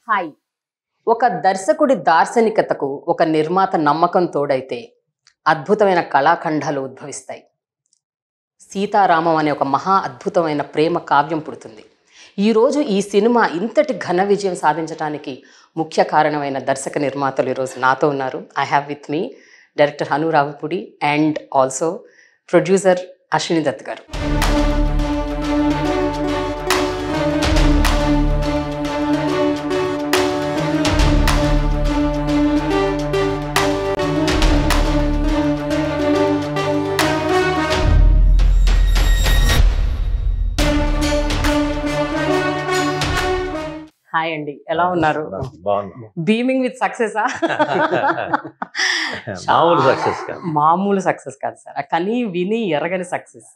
Hi. ఒక దర్శకుడి దార్శనికతకు ఒక నిర్మాత నమ్మకం తోడైతే అద్భుతమైన కళాఖండాలు ఉద్భవిస్తాయి. సీతారామం అనే ఒక మహా అద్భుతమైన ప్రేమ కావ్యం పుడుతుంది. ఈరోజు ఈ సినిమా ఇంతటి ఘన విజయం సాధించడానికి ముఖ్య కారణమైన దర్శక నిర్మాతలు ఈరోజు నాతో ఉన్నారు. I have with me director Hanu Ravipudi and also producer Ashwini Dutt గారు. హాయ్ అండి, ఎలా ఉన్నారు? Beaming with success. మామూలు సక్సెస్ కాదు సార్, కానీ విని ఎరగని సక్సెస్.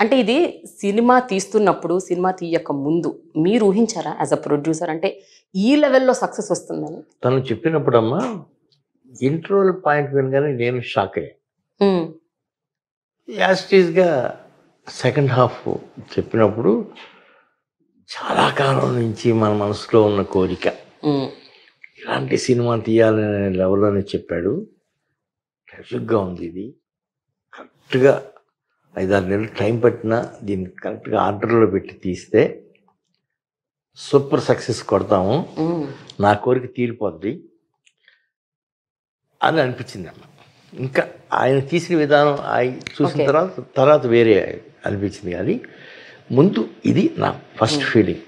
అంటే ఇది సినిమా తీస్తున్నప్పుడు, సినిమా తీయక ముందు మీరు ఊహించారా యాజ్ అ ప్రొడ్యూసర్ అంటే ఈ లెవెల్లో సక్సెస్ వస్తుందని? తను చెప్పినప్పుడమ్మా ఇంట్రోల్ పాయింట్ వినగానే నేను షాక్ అయ్యా. యాస్టీస్గా సెకండ్ హాఫ్ చెప్పినప్పుడు చాలా కాలం నుంచి మన మనసులో ఉన్న కోరిక ఇలాంటి సినిమా తీయాలనే లెవెల్లోనే చెప్పాడు. టెఫిక్గా ఉంది. ఇది కరెక్ట్గా 5-6 నెలలు టైం పట్టినా దీన్ని కరెక్ట్గా ఆర్డర్లో పెట్టి తీస్తే సూపర్ సక్సెస్ కొడతాము, నా కోరిక తీరిపోద్ది అని అనిపించింది అమ్మ. ఇంకా ఆయన తీసిన విధానం చూసిన తర్వాత వేరే అనిపించింది. కానీ ముందు ఇది నా ఫస్ట్ ఫీలింగ్.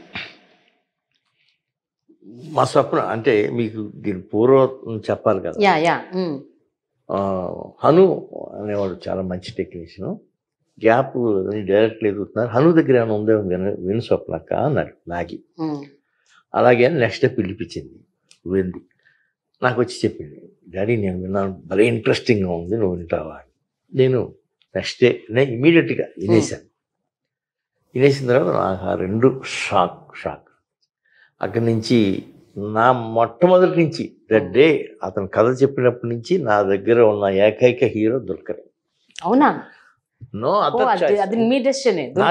మా స్వప్నం అంటే మీకు దీని పూర్వం చెప్పాలి కదా. హను అనేవాడు చాలా మంచి టెక్నీషియన్. గ్యాప్ డైరెక్ట్లు ఎదుగుతున్నారు, హను దగ్గర ఏమైనా ఉందే విను స్వప్నక్క అన్నాడు నాగి. అలాగే నెక్స్ట్ డే పిలిపించింది, వెళ్ళి నాకు వచ్చి చెప్పింది, డాడీ నేను విన్నాను, భలే ఇంట్రెస్టింగ్గా ఉంది, నువ్వు వింటావా? నేను నెక్స్ట్ డే నేను ఇమీడియట్గా వినేసాను. వినేసిన తర్వాత నాకు ఆ రెండు షాక్. అక్కడి నుంచి నా మొట్టమొదటి నుంచి దట్ డే అతను కథ చెప్పినప్పటి నుంచి నా దగ్గర ఉన్న ఏకైక హీరో దుల్కర్. అవునా? No other choice. నా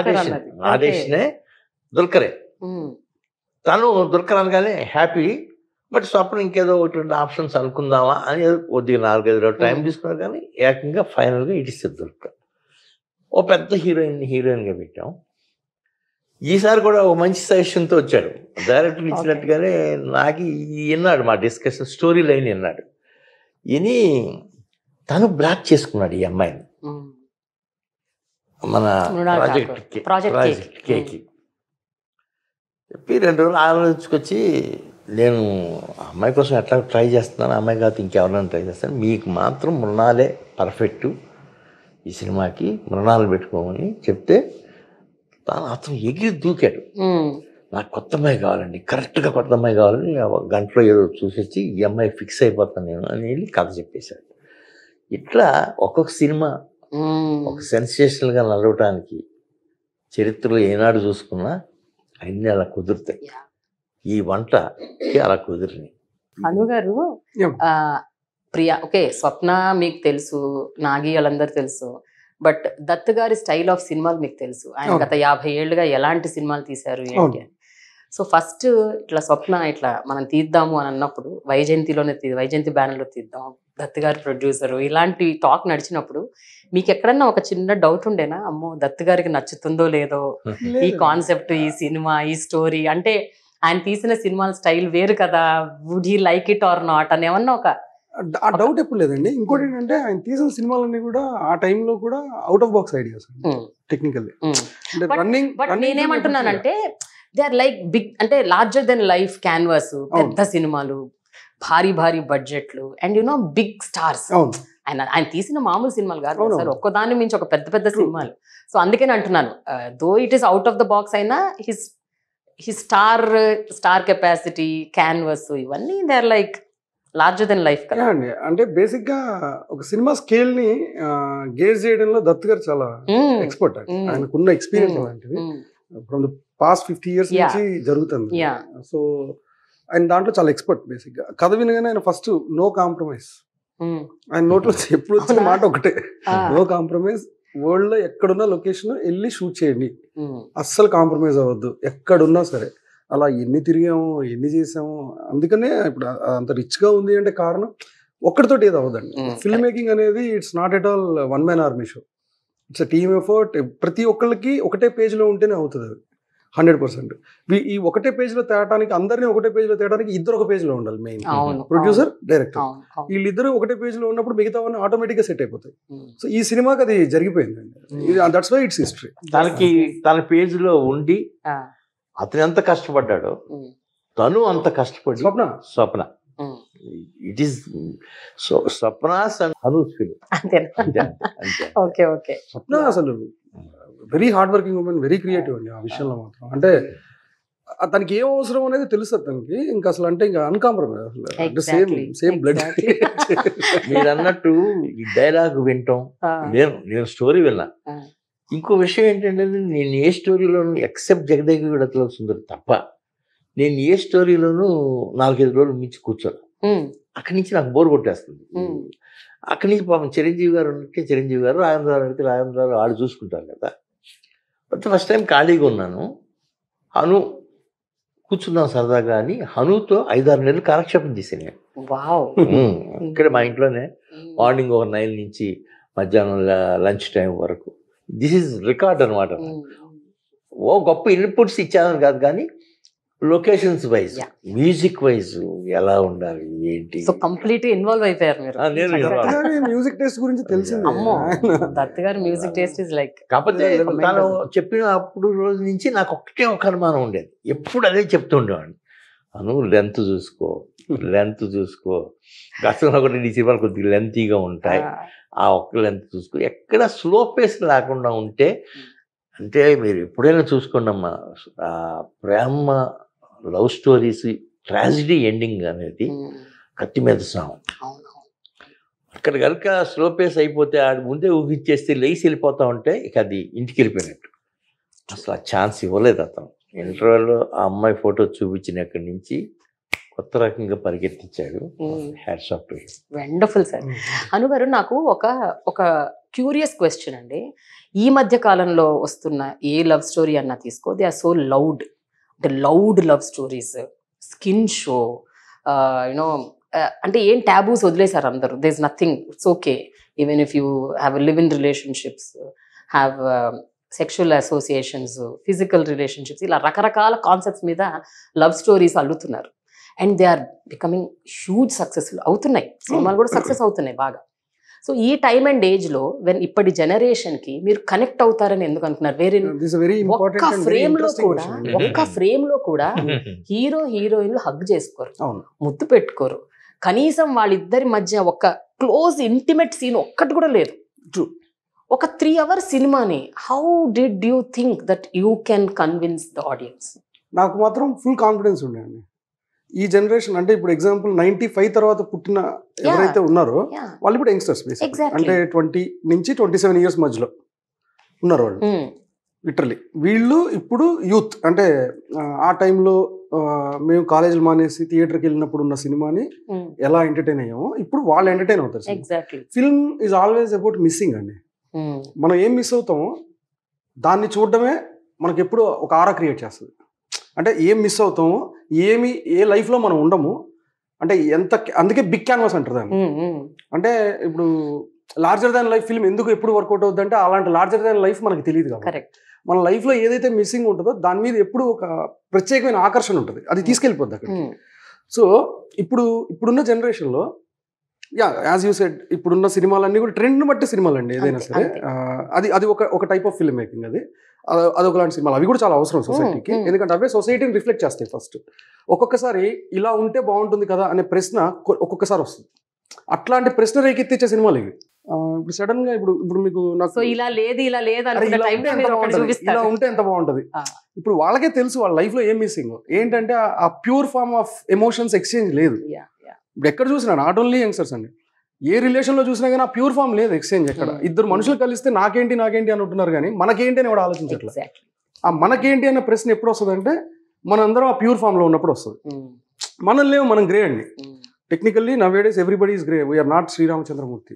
డెసిషనే దుల్కరే. తను దుల్కర్ అనగానే హ్యాపీ. బట్ స్వప్నం ఇంకేదో ఒకటి 2 ఆప్షన్స్ అనుకుందామా అని కొద్దిగా 4-5 రోజులు టైం తీసుకున్నారు. కానీ ఏకంగా ఫైనల్గా ఇట్ ఇస్ దుల్కర్. ఓ పెద్ద హీరోయిన్గా పెట్టాం. ఈసారి కూడా ఒక మంచి సజెషన్తో వచ్చాడు. డైరెక్టర్ ఇచ్చినట్టుగానే నాకు విన్నాడు, మా డిస్కషన్ స్టోరీ లైన్ విన్నాడు. విని తను బ్లాక్ చేసుకున్నాడు ఈ అమ్మాయిని మన ప్రాజెక్ట్ కేకి చెప్పి 2 రోజులు ఆలోచించుకొచ్చి, నేను అమ్మాయి కోసం ఎట్లా ట్రై చేస్తున్నాను, అమ్మాయి కాదు ఇంకెవరైనా ట్రై చేస్తాను, మీకు మాత్రం మృణాలే పర్ఫెక్ట్ ఈ సినిమాకి, మృణాలు పెట్టుకోమని చెప్తే అతను ఎగిరి దూకాడు. నాకు కొత్త అమ్మాయి కావాలండి, కరెక్ట్గా కొత్త అమ్మాయి కావాలని గంటలో ఏదో చూసొచ్చి ఈ అమ్మాయి ఫిక్స్ అయిపోతాను నేను అని వెళ్ళి కథ చెప్పేశాడు. ఇట్లా ఒక్కొక్క సినిమా ఒక సెన్సేషనల్గా నడవటానికి చరిత్రలో ఏనాడు చూసుకున్నా అన్నీ అలా కుదురుతాయి. ఈ వంటకి అలా కుదిరినాయి. హను గారు, ప్రియా ఓకే, స్వప్న మీకు తెలుసు, నాగి వాళ్ళందరూ తెలుసు, బట్ దత్ గారి స్టైల్ ఆఫ్ సినిమాలు మీకు తెలుసు. ఆయన గత 50 ఏళ్ళుగా ఎలాంటి సినిమాలు తీశారు ఏంటి అని. సో ఫస్ట్ ఇట్లా స్వప్న ఇట్లా మనం తీద్దాము అని అన్నప్పుడు వైజయంతి బ్యానర్లో తీద్దాం, దత్ గారి ప్రొడ్యూసరు, ఇలాంటి టాక్ నడిచినప్పుడు మీకు ఎక్కడన్నా ఒక చిన్న డౌట్ ఉండేనా, అమ్మో దత్ గారికి నచ్చుతుందో లేదో ఈ కాన్సెప్ట్, ఈ సినిమా, ఈ స్టోరీ, అంటే ఆయన తీసిన సినిమాల స్టైల్ వేరు కదా, would he like it or not అని ఏమన్నా ఒక ఆ డౌట్ ఎప్పుడు లేదండి. ఇంకోటి ఏంటంటే ఆయన తీసిన సినిమాలన్నీ కూడా ఆ టైంలో కూడా out of box ideas technically. But నేనేమంటున్నానంటే దే ఆర్ లైక్ బిగ్, అంటే లార్జర్ దెన్ లైఫ్ క్యాన్వాస్, పెద్ద సినిమాలు, భారీ బడ్జెట్లు అండ్ యునో బిగ్ స్టార్స్. ఆయన తీసిన మామూలు సినిమాలు కాదు సార్, ఒక్కదాని మించి ఒక పెద్ద సినిమాలు. సో అందుకని అంటున్నాను, though it is out of the box అయినా హిస్ స్టార్ కెపాసిటీ, క్యాన్వాస్, ఇవన్నీ they are like larger than life కదా అండి. అంటే బేసిక్ గా ఒక సినిమా స్కేల్ ని గేజ్ చేయడంలో దత్ గారు చాలా ఎక్స్పర్ట్. ఆయనకున్న ఎక్స్పీరియన్స్ అలాంటిది ఫ్రమ్ ద పాస్ట్ 50 years నుంచి జరుగుతుంది. సో ఆయన దాంట్లో చాలా ఎక్స్పర్ట్. బేసిక్ గా కథ వినగానే ఆయన ఫస్ట్ నో కాంప్రమైజ్, ఆయన నోట్లో ఎప్పుడు వచ్చిన మాట ఒకటే, నో కాంప్రమైజ్, వరల్డ్ లో ఎక్కడున్న లొకేషన్ వెళ్ళి షూట్ చేయండి, అస్సలు కాంప్రమైజ్ అవ్వద్దు, ఎక్కడున్నా సరే. అలా ఎన్ని తిరిగాము, ఎన్ని చేసాము. అందుకనే ఇప్పుడు అంత రిచ్గా ఉంది అంటే కారణం ఒక్కడితోటి ఏదో అవ్వదండి. ఫిల్మ్ మేకింగ్ అనేది it's not at all one man army show. It's team effort. ప్రతి ఒక్కళ్ళకి ఒకటే పేజ్లో ఉంటేనే అవుతుంది అది 100%. ఈ ఒకటే పేజ్లో తేయడానికి, అందరినీ ఒకటే పేజ్లో తేయడానికి ఇద్దరు ఒక పేజ్లో ఉండాలి. మెయిన్ ప్రొడ్యూసర్, డైరెక్టర్, వీళ్ళిద్దరూ ఒకటే పేజ్లో ఉన్నప్పుడు మిగతావన్నీ ఆటోమేటిక్గా సెట్ అయిపోతాయి. సో ఈ సినిమాకి అది జరిగిపోయిందండి. That's why it's history. తన పేజ్లో ఉండి అతను ఎంత కష్టపడ్డాడో తను అంత కష్టపడి Swapna it is so Swapna's and Hanu's film. Swapna అసలు very hard working woman, very creative అండి ఆ విషయంలో మాత్రం. అంటే తనకి ఏం అవసరం అనేది తెలుసు తనకి. ఇంకా అసలు అంటే ఇంకా అన్కాంప్రమైజ్ అసలు. అంటే సేమ్ బ్లడ్. మీరు అన్నట్టు ఈ డైలాగ్ వింటాం, నేను స్టోరీ విన్నా. ఇంకో విషయం ఏంటంటే నేను ఏ స్టోరీలోనూ ఎక్సెప్ట్ జగదేవి విడతలో సుందరి తప్ప నేను ఏ స్టోరీలోనూ 4-5 రోజులు మించి కూర్చోను. అక్కడి నుంచి నాకు బోర్ కొట్టేస్తుంది. అక్కడి నుంచి పాపం చిరంజీవి గారు ఉంటే చిరంజీవి గారు, రాజేంద్రరావు అంటే రాజేంద్రరావు వాళ్ళు చూసుకుంటారు కదా. బట్ ఫస్ట్ టైం ఖాళీగా ఉన్నాను. హను కూర్చున్నాం సరదాగా అని హనుతో 5-6 నెలలు కాలక్షేపం చేశాను నేను. ఇక్కడ మా ఇంట్లోనే మార్నింగ్ ఒక 9 నుంచి మధ్యాహ్నం లంచ్ టైం వరకు. దిస్ ఈజ్ రికార్డ్ అనమాట. ఓ గొప్ప ఇన్పుట్స్ ఇచ్చాను కాదు, కానీ లొకేషన్స్ వైజ్, మ్యూజిక్ వైజ్ ఎలా ఉండాలి ఏంటి, సో కంప్లీట్ ఇన్వాల్వ్ అయిపోయారు మీరు. మ్యూజిక్ టేస్ట్ గురించి తెలిసింది. దత్ గారి మ్యూజిక్ టేస్ట్ ఇస్ లైక్. కాకపోతే తను చెప్పిన అప్పుడు రోజు నుంచి నాకు ఒక అనుమానం ఉండేది. ఎప్పుడు అదే చెప్తూ ఉండేవాడిని, అను లెంత్ చూసుకో గతంలో కూడా నీ సినిమాలు కొద్దిగా లెంతీగా ఉంటాయి, ఆ ఒక్క లెంత్ చూసుకో, ఎక్కడ స్లో పేస్ లేకుండా ఉంటే. అంటే మీరు ఎప్పుడైనా చూసుకోండమ్మా, ప్రేమ లవ్ స్టోరీస్ ట్రాజిడీ ఎండింగ్ అనేది కత్తి మీద సాగు. అక్కడ కనుక స్లో పేస్ అయిపోతే ఆడు ముందే ఊహించేస్తే లేచి వెళ్ళిపోతా ఉంటే ఇక అది ఇంటికి వెళ్ళిపోయినట్టు. అసలు ఆ ఛాన్స్ ఇవ్వలేదు అతను. ఇంటర్వ్యూలో ఆ అమ్మాయి ఫోటో చూపించినక్కడి నుంచి కొత్త రకంగా పరిగెత్తించాడు. Hats off to him. Wonderful sir. అనుగారు, నాకు ఒక క్యూరియస్ క్వశ్చన్ అండి. ఈ మధ్య కాలంలో వస్తున్న ఏ లవ్ స్టోరీ అన్నా తీసుకో, దే ఆర్ సో లౌడ్. అంటే loud love stories, skin show, you know, అంటే ఏం ట్యాబూస్ వదిలేశారు అందరూ. There is nothing, it's okay even if you have live in relationships, have sexual associations, physical relationships, ఇలా రకరకాల కాన్సెప్ట్స్ మీద లవ్ స్టోరీస్ అల్లుతున్నారు. And they are becoming huge successful అవుతున్నాయి. సినిమాలు కూడా సక్సెస్ అవుతున్నాయి బాగా. సో ఈ టైమ్ అండ్ ఏజ్ లో ఇప్పటి జనరేషన్ కి మీరు కనెక్ట్ అవుతారని ఎందుకు అనుకున్నారు? వేరే ఒక్క ఫ్రేమ్ లో కూడా హీరో హీరోయిన్లు హగ్ చేసుకోరు, ముద్దు పెట్టుకోరు, కనీసం వాళ్ళిద్దరి మధ్య ఒక క్లోజ్ ఇంటిమేట్ సీన్ ఒక్కటి కూడా లేదు. ఒక 3 hours సినిమాని how did you think that you can convince the audience? నాకు మాత్రం ఫుల్ కాన్ఫిడెన్స్ ఉండేది. ఈ జనరేషన్ అంటే ఇప్పుడు ఎగ్జాంపుల్ 95 తర్వాత పుట్టిన ఎవరైతే ఉన్నారో వాళ్ళు ఇప్పుడు యంగ్స్టర్స్ అంటే 20 నుంచి 27 years మధ్యలో ఉన్నారు వాళ్ళు. లిటరలీ వీళ్ళు ఇప్పుడు యూత్. అంటే ఆ టైంలో మేము కాలేజీలు మానేసి థియేటర్కి వెళ్ళినప్పుడు ఉన్న సినిమాని ఎలా ఎంటర్టైన్ అయ్యామో ఇప్పుడు వాళ్ళు ఎంటర్టైన్ అవుతారు. Film is always about missing అండి. మనం ఏం మిస్ అవుతామో దాన్ని చూడడమే మనకి ఎప్పుడు ఒక ఆరా క్రియేట్ చేస్తుంది. అంటే ఏం మిస్ అవుతామో, ఏ లైఫ్లో మనం ఉండము అంటే అందుకే బిగ్ క్యాన్వాస్ అంటారు దాన్ని. అంటే ఇప్పుడు లార్జర్ దాన్ లైఫ్ ఫిల్మ్ ఎందుకు ఎప్పుడు వర్కౌట్ అవుతుంది అంటే అలాంటి లార్జర్ దాన్ లైఫ్ మనకి తెలియదు కాబట్టి మన లైఫ్లో ఏదైతే మిస్సింగ్ ఉంటుందో దాని మీద ఎప్పుడు ఒక ప్రత్యేకమైన ఆకర్షణ ఉంటుంది, అది తీసుకెళ్ళిపోద్ది అక్కడికి. సో ఇప్పుడున్న జనరేషన్లో యాజ్ యూ సెడ్ ఇప్పుడున్న సినిమాలన్నీ కూడా ట్రెండ్ని బట్టి సినిమాలు అండి ఏదైనా సరే. అది ఒక టైప్ ఆఫ్ ఫిల్మ్ మేకింగ్. అదొకలాంటి సినిమాలు అవి కూడా చాలా అవసరం సొసైటీకి. ఎందుకంటే అవే సొసైటీని రిఫ్లెక్ట్ చేస్తాయి. ఫస్ట్ ఒక్కొక్కసారి ఇలా ఉంటే బాగుంటుంది కదా అనే ప్రశ్న ఒక్కొక్కసారి వస్తుంది. అట్లాంటి ప్రశ్న రేకెత్తించే సినిమాలు ఇవి. ఇప్పుడు సడన్ గా ఇప్పుడు మీకు నాకు ఇలా ఉంటే ఎంత బాగుంటుంది. ఇప్పుడు వాళ్ళకే తెలుసు వాళ్ళ లైఫ్ లో ఏం మిస్సింగ్ ఏంటంటే ఆ pure form of emotions exchange లేదు. ఇప్పుడు ఎక్కడ చూసినా నాట్ ఓన్లీ యంగ్స్టర్స్ అండి, ఏ రిలేషన్లో చూసినా కానీ ఆ ప్యూర్ ఫామ్ లేదు ఎక్స్చేంజ్. ఎక్కడ ఇద్దరు మనుషులు కలిస్తే నాకేంటి అని అంటున్నారు కానీ మనకేంటి అని కూడా ఆలోచించట్లేదు. ఆ మనకేంటి అన్న ప్రశ్న ఎప్పుడు వస్తుంది అంటే మనందరం ఆ ప్యూర్ ఫామ్లో ఉన్నప్పుడు వస్తుంది. మనం లేవు, మనం గ్రే అండి. Technically nowadays everybody is grey, we are not Sriramachandramurthy.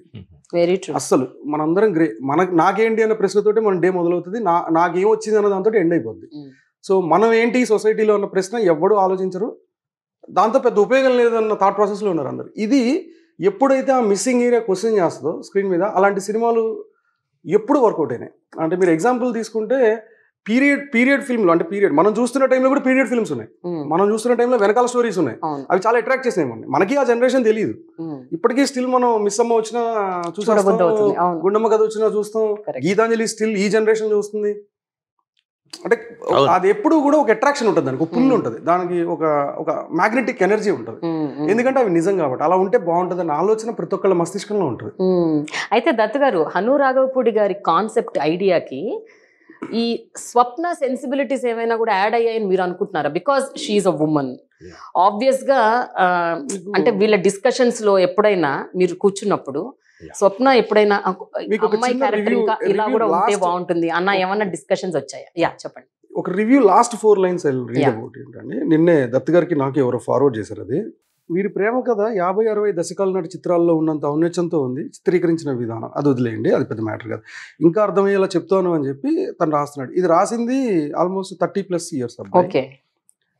అస్సలు మనందరం గ్రే. నాకేంటి అన్న ప్రశ్నతోటి మన డే మొదలవుతుంది, నాకేం వచ్చింది అన్న దాంతో ఎండ్ అయిపోద్ది. సో మనం ఏంటి సొసైటీలో ఉన్న ప్రశ్న ఎవడు ఆలోచించరు, దాంతో పెద్ద ఉపయోగం లేదన్న థాట్ ప్రాసెస్లో ఉన్నారు అందరు. ఇది ఎప్పుడైతే ఆ మిస్సింగ్ ఏరియా క్వశ్చన్ చేస్తుందో స్క్రీన్ మీద, అలాంటి సినిమాలు ఎప్పుడు వర్కౌట్ అయినాయి. అంటే మీరు ఎగ్జాంపుల్ తీసుకుంటే పీరియడ్ ఫిల్మ్లో, అంటే పీరియడ్ మనం చూస్తున్న టైంలో కూడా పీరియడ్ ఫిల్మ్స్ ఉన్నాయి, మనం చూస్తున్న టైంలో వెనకాల స్టోరీస్ ఉన్నాయి, అవి చాలా అట్రాక్ట్ చేసినాయి మనకి. మనకి ఆ జనరేషన్ తెలియదు, ఇప్పటికీ స్టిల్ మనం మిస్ అమ్మ వచ్చినా చూస్తాం, గుండమ్మ కథ వచ్చినా చూస్తాం, గీతాంజలి స్టిల్ ఈ జనరేషన్ చూస్తుంది. అంటే అది ఎప్పుడు కూడా ఒక అట్రాక్షన్ ఉంటుంది, దానికి ఒక పుల్ ఉంటుంది, దానికి ఒక మ్యాగ్నెటిక్ ఎనర్జీ ఉంటుంది, ఎందుకంటే అవి నిజం కాబట్టి. అలా ఉంటే బాగుంటుంది అన్న ఆలోచన ప్రతి ఒక్కళ్ళ మస్తిష్కంలో ఉంటుంది. అయితే దత్ గారు, హను రాఘవపూడి గారి కాన్సెప్ట్ ఐడియాకి ఈ స్వప్న సెన్సిబిలిటీస్ ఏమైనా కూడా యాడ్ అయ్యాయని మీరు అనుకుంటున్నారా? Because she's a woman, obvious గా అంటే వీళ్ళ డిస్కషన్స్ లో ఎప్పుడైనా మీరు కూర్చున్నప్పుడు స్వప్న ఎప్పుడైనా అమ్మాయి క్యారెక్టర్ ఇంకా ఇలా కూడా ఉంటే బాగుంటుంది అన్న ఏమన్నా డిస్కషన్స్ వచ్చాయా? యా చెప్పండి. ఒక review last 4 lines read about ఏంటంటే, నిన్నే దత్ గారికి నాకు ఎవరో ఫార్వర్డ్ చేశారు. అది వీరి ప్రేమ కథ 50-60 దశకాల నాటి చిత్రాల్లో ఉన్నంత ఔన్నత్యంతో ఉంది, చిత్రీకరించిన విధానం అది వదిలేయండి, అది పెద్ద మ్యాటర్ కాదు, ఇంకా అర్థమయ్యేలా చెప్తాను అని చెప్పి తను రాస్తున్నాడు. ఇది రాసింది ఆల్మోస్ట్ 30+ years అబ్బాయి.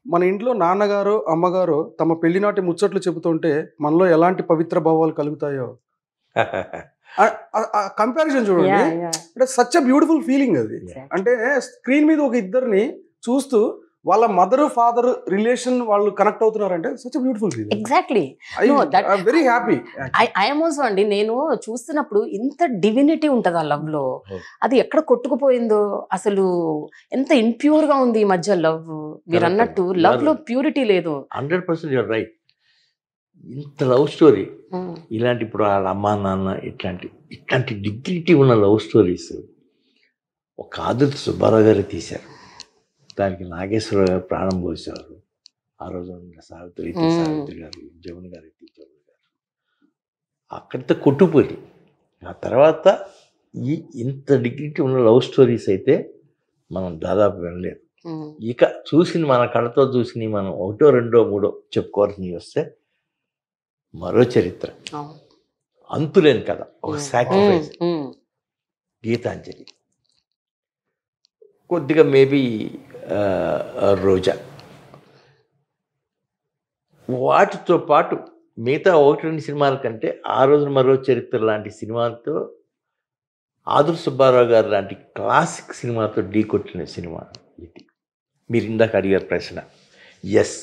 మన ఇంట్లో నాన్నగారో అమ్మగారో తమ పెళ్లినాటి ముచ్చట్లు చెబుతుంటే మనలో ఎలాంటి పవిత్ర భావాలు కలుగుతాయో, కంపారిజన్ చూడండి, అంటే సచ్ అ బ్యూటిఫుల్ ఫీలింగ్ అది. అంటే స్క్రీన్ మీద ఒక ఇద్దరిని చూస్తూ వాళ్ళ మదర్ ఫాదర్ రిలేషన్ వాళ్ళు కనెక్ట్ అవుతున్నారంటే such a beautiful feeling. Exactly, very happy. I'm also అండి, నేను చూస్తున్నప్పుడు ఇంత డివినిటీ ఉంటుంది ఆ లవ్ లో, అది ఎక్కడ కొట్టుకుపోయిందో అసలు, ఎంత ఇంప్యూర్ గా ఉంది ఈ మధ్య లవ్. మీరు అన్నట్టు లవ్ లో ప్యూరిటీ లేదు. 100% యూర్ రైట్. ఇంత లవ్ స్టోరీ ఇలాంటి, ఇప్పుడు వాళ్ళ అమ్మా నాన్న ఇట్లాంటి డిగ్నిటీ ఉన్న లవ్ స్టోరీస్ ఒక ఆదుర్తి సుబ్బారావు గారు తీశారు, దానికి నాగేశ్వరరావు గారు ప్రాణం పోసేవారు. ఆ రోజు సావిత్రి గారు, జమున గారు, అక్కడితో కొట్టుపోయి ఆ తర్వాత ఇంత డిగ్నిటీ ఉన్న లవ్ స్టోరీస్ అయితే మనం దాదాపు వినలేదు. ఇక చూసింది మన కళ్ళతో చూసి మనం 1, 2, 3 చెప్పుకోవాల్సింది వస్తే మరో చరిత్ర, అంతులేని కథ, ఒక సాక్రిఫైస్, గీతాంజలి, కొద్దిగా మేబీ రోజా, వాటితో పాటు మిగతా 1-2 సినిమాల కంటే ఆ రోజు మరో చరిత్ర లాంటి సినిమాలతో, ఆదుర్తి సుబ్బారావు గారు లాంటి క్లాసిక్ సినిమాతో ఢీ కొట్టిన సినిమా ఇది. మీరు ఇందాక అడిగారు ప్రశ్న, ఎస్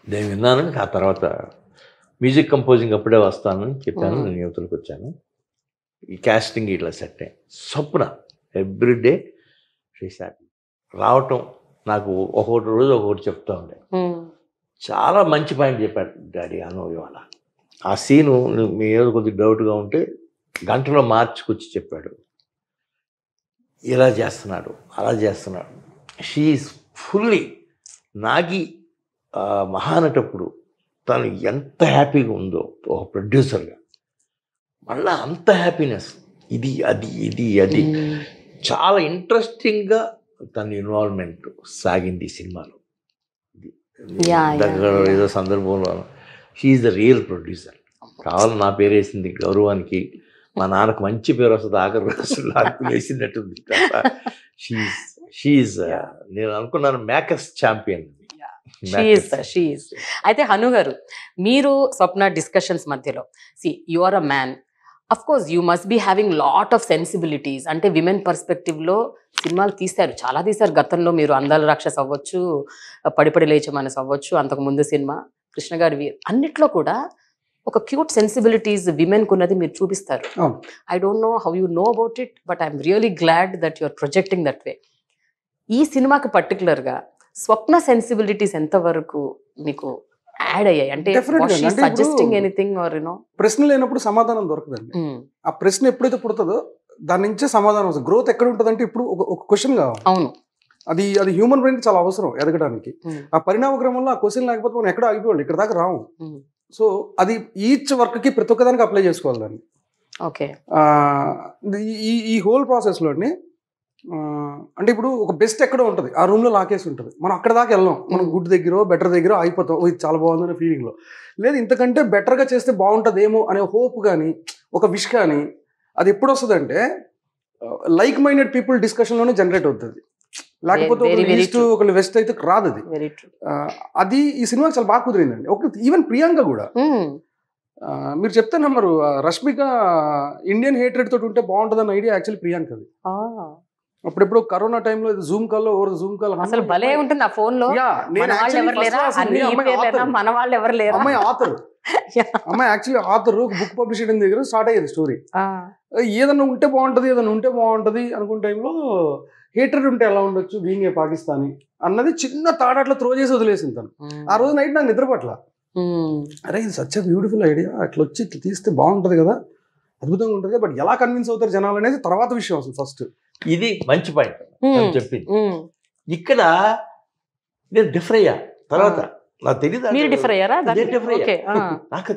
నేను విన్నాను. ఆ తర్వాత మ్యూజిక్ కంపోజింగ్ అప్పుడే వస్తానని చెప్పాను, నేను యువతలకు వచ్చాను, ఈ క్యాస్టింగ్ ఇట్లా సెట్ అయ్యి స్వప్న ఎవ్రీడే రావటం నాకు ఒక్కొక్కటి రోజు ఒక్కొక్కటి చెప్తా ఉండే. చాలా మంచి పాయింట్ చెప్పాడు డాడీ అను ఇవాళ. ఆ సీను మీ ఏదో కొద్దిగా డౌట్గా ఉంటే గంటలో మార్చుకొచ్చి చెప్పాడు, ఇలా చేస్తున్నాడు, అలా చేస్తున్నాడు. షీఈస్ ఫుల్లీ నాగి మహానటప్పుడు తను ఎంత హ్యాపీగా ఉందో ఒక ప్రొడ్యూసర్గా, మళ్ళీ అంత హ్యాపీనెస్, ఇది అది చాలా ఇంట్రెస్టింగ్గా తన ఇన్వాల్వ్మెంట్ సాగింది ఈ సినిమాలో. దగ్గర ఏదో సందర్భంలో షీఈస్ ద రియల్ ప్రొడ్యూసర్. కావాలని నా పేరు వేసింది గౌరవానికి, మా నాన్నకు మంచి పేరు వస్తుంది, ఆఖరి రోజుల్లో వేసినట్టుంది. షీఈస్ నేను అనుకున్నాను మేకర్స్ ఛాంపియన్. అయితే హను గారు, మీరు స్వప్న డిస్కషన్స్ మధ్యలో you are a man, of course you must be having lot of sensibilities. అంటే విమెన్ పర్స్పెక్టివ్లో సినిమాలు తీశారు, చాలా తీశారు గతంలో. మీరు అందాల రాక్షస్ అవ్వచ్చు, పడిపడి లేచే మనసు అవ్వచ్చు, అంతకుముందు సినిమా కృష్ణ గారి, అన్నిట్లో కూడా ఒక క్యూట్ సెన్సిబిలిటీస్ విమెన్కు ఉన్నది మీరు చూపిస్తారు. I don't know how you know about it, but I'm really glad that you are projecting that way. ఈ సినిమాకి పర్టికులర్గా స్వప్న సెన్సిబిలిటీస్ ఎంతవరకు మీకు యాడ్ అయ్యాయి? అంటే సజెస్టింగ్ ఎనీథింగ్ ఆర్ యూనో? ప్రశ్న లేనప్పుడు సమాధానం దొరకదండి. ఆ ప్రశ్న ఎప్పుడైతే పుడుతుందో దాని నుంచే సమాధానం వస్తుంది. గ్రోత్ ఎక్కడ ఉంటుంది అంటే ఇప్పుడు ఒక క్వశ్చన్ కావాలి. అవును, అది హ్యూమన్ బ్రెయిన్ చాలా అవసరం ఎదగడానికి. ఆ పరిణామ క్రమంలో ఆ క్వశ్చన్ లేకపోతే మనం ఎక్కడ ఆగిపోవాలి, ఇక్కడ దాకా రాము. సో అది ఈచ్ వర్క్కి ప్రతి ఒక్కదానికి అప్లై చేసుకోవాలి దాన్ని. ఓకే, ఈ హోల్ ప్రాసెస్లోని అంటే ఇప్పుడు ఒక బెస్ట్ ఎక్కడో ఉంటుంది, ఆ రూమ్లో లాకేసి ఉంటుంది, మనం అక్కడ దాకా వెళ్ళాం, మనం గుడ్ దగ్గర బెటర్ దగ్గర అయిపోతాం, ఇది చాలా బాగుందనే ఫీలింగ్లో. లేదు ఇంతకంటే బెటర్గా చేస్తే బాగుంటుందేమో అనే హోప్ కానీ ఒక విష్ కానీ అది ఎప్పుడు వస్తుంది అంటే లైక్ మైండెడ్ పీపుల్ డిస్కషన్లోనే జనరేట్ అవుతుంది. లేకపోతే Very, ఒకళ్ళు very ఈస్ట్ true. ఒకళ్ళు వెస్ట్ అయితే రాదు అది. Very true. అది ఈ సినిమాకి చాలా బాగా కుదిరిందండి. ఒక ఈవెన్ ప్రియాంక కూడా మీరు చెప్తే నమ్మరు, రష్మిక ఇండియన్ హేట్రెడ్ తోటి ఉంటే బాగుంటుందన్న ఐడియా యాక్చువల్లీ ప్రియాంకది. అప్పుడెప్పుడు కరోనా టైంలో జూమ్ కాల్ అసలు భలే ఉంటుంది ఆ ఫోన్ లో. మన వాళ్ళు ఎవరు లేరా, అన్ని ఈ పేర్లేనా, మన వాళ్ళు ఎవరు లేరా. అమ్మాయి ఆథర్, అమ్మాయి యాక్చువల్లీ ఆథర్, ఒక బుక్ పబ్లిష్ చేయడం దగ్గర స్టార్ట్ అయ్యేది స్టోరీ. ఏదన్నా ఉంటే బాగుంటది అనుకున్న టైంలో హేటెడ్ ఉంటే ఎలా ఉండొచ్చు బీయింగ్ ఏ పాకిస్తానీ అన్నది చిన్న థాట్ అట్లా త్రో చేసి వదిలేసింది తను. ఆ రోజు నైట్ నాకు నిద్ర పట్ల, అరే ఇది సచ్ బ్యూటిఫుల్ ఐడియా, అట్లా వచ్చి ఇట్లా తీస్తే బాగుంటది కదా, అద్భుతంగా ఉంటుంది. బట్ ఎలా కన్విన్స్ అవుతారు జనాలు అనేది తర్వాత విషయం. అసలు ఫస్ట్ ఇది మంచి పాయింట్ చెప్పింది. ఇక్కడ నేను డిఫర్ అయ్యా తర్వాత, నాకు తెలియదు డిఫర్ అయ్యారా. నాకు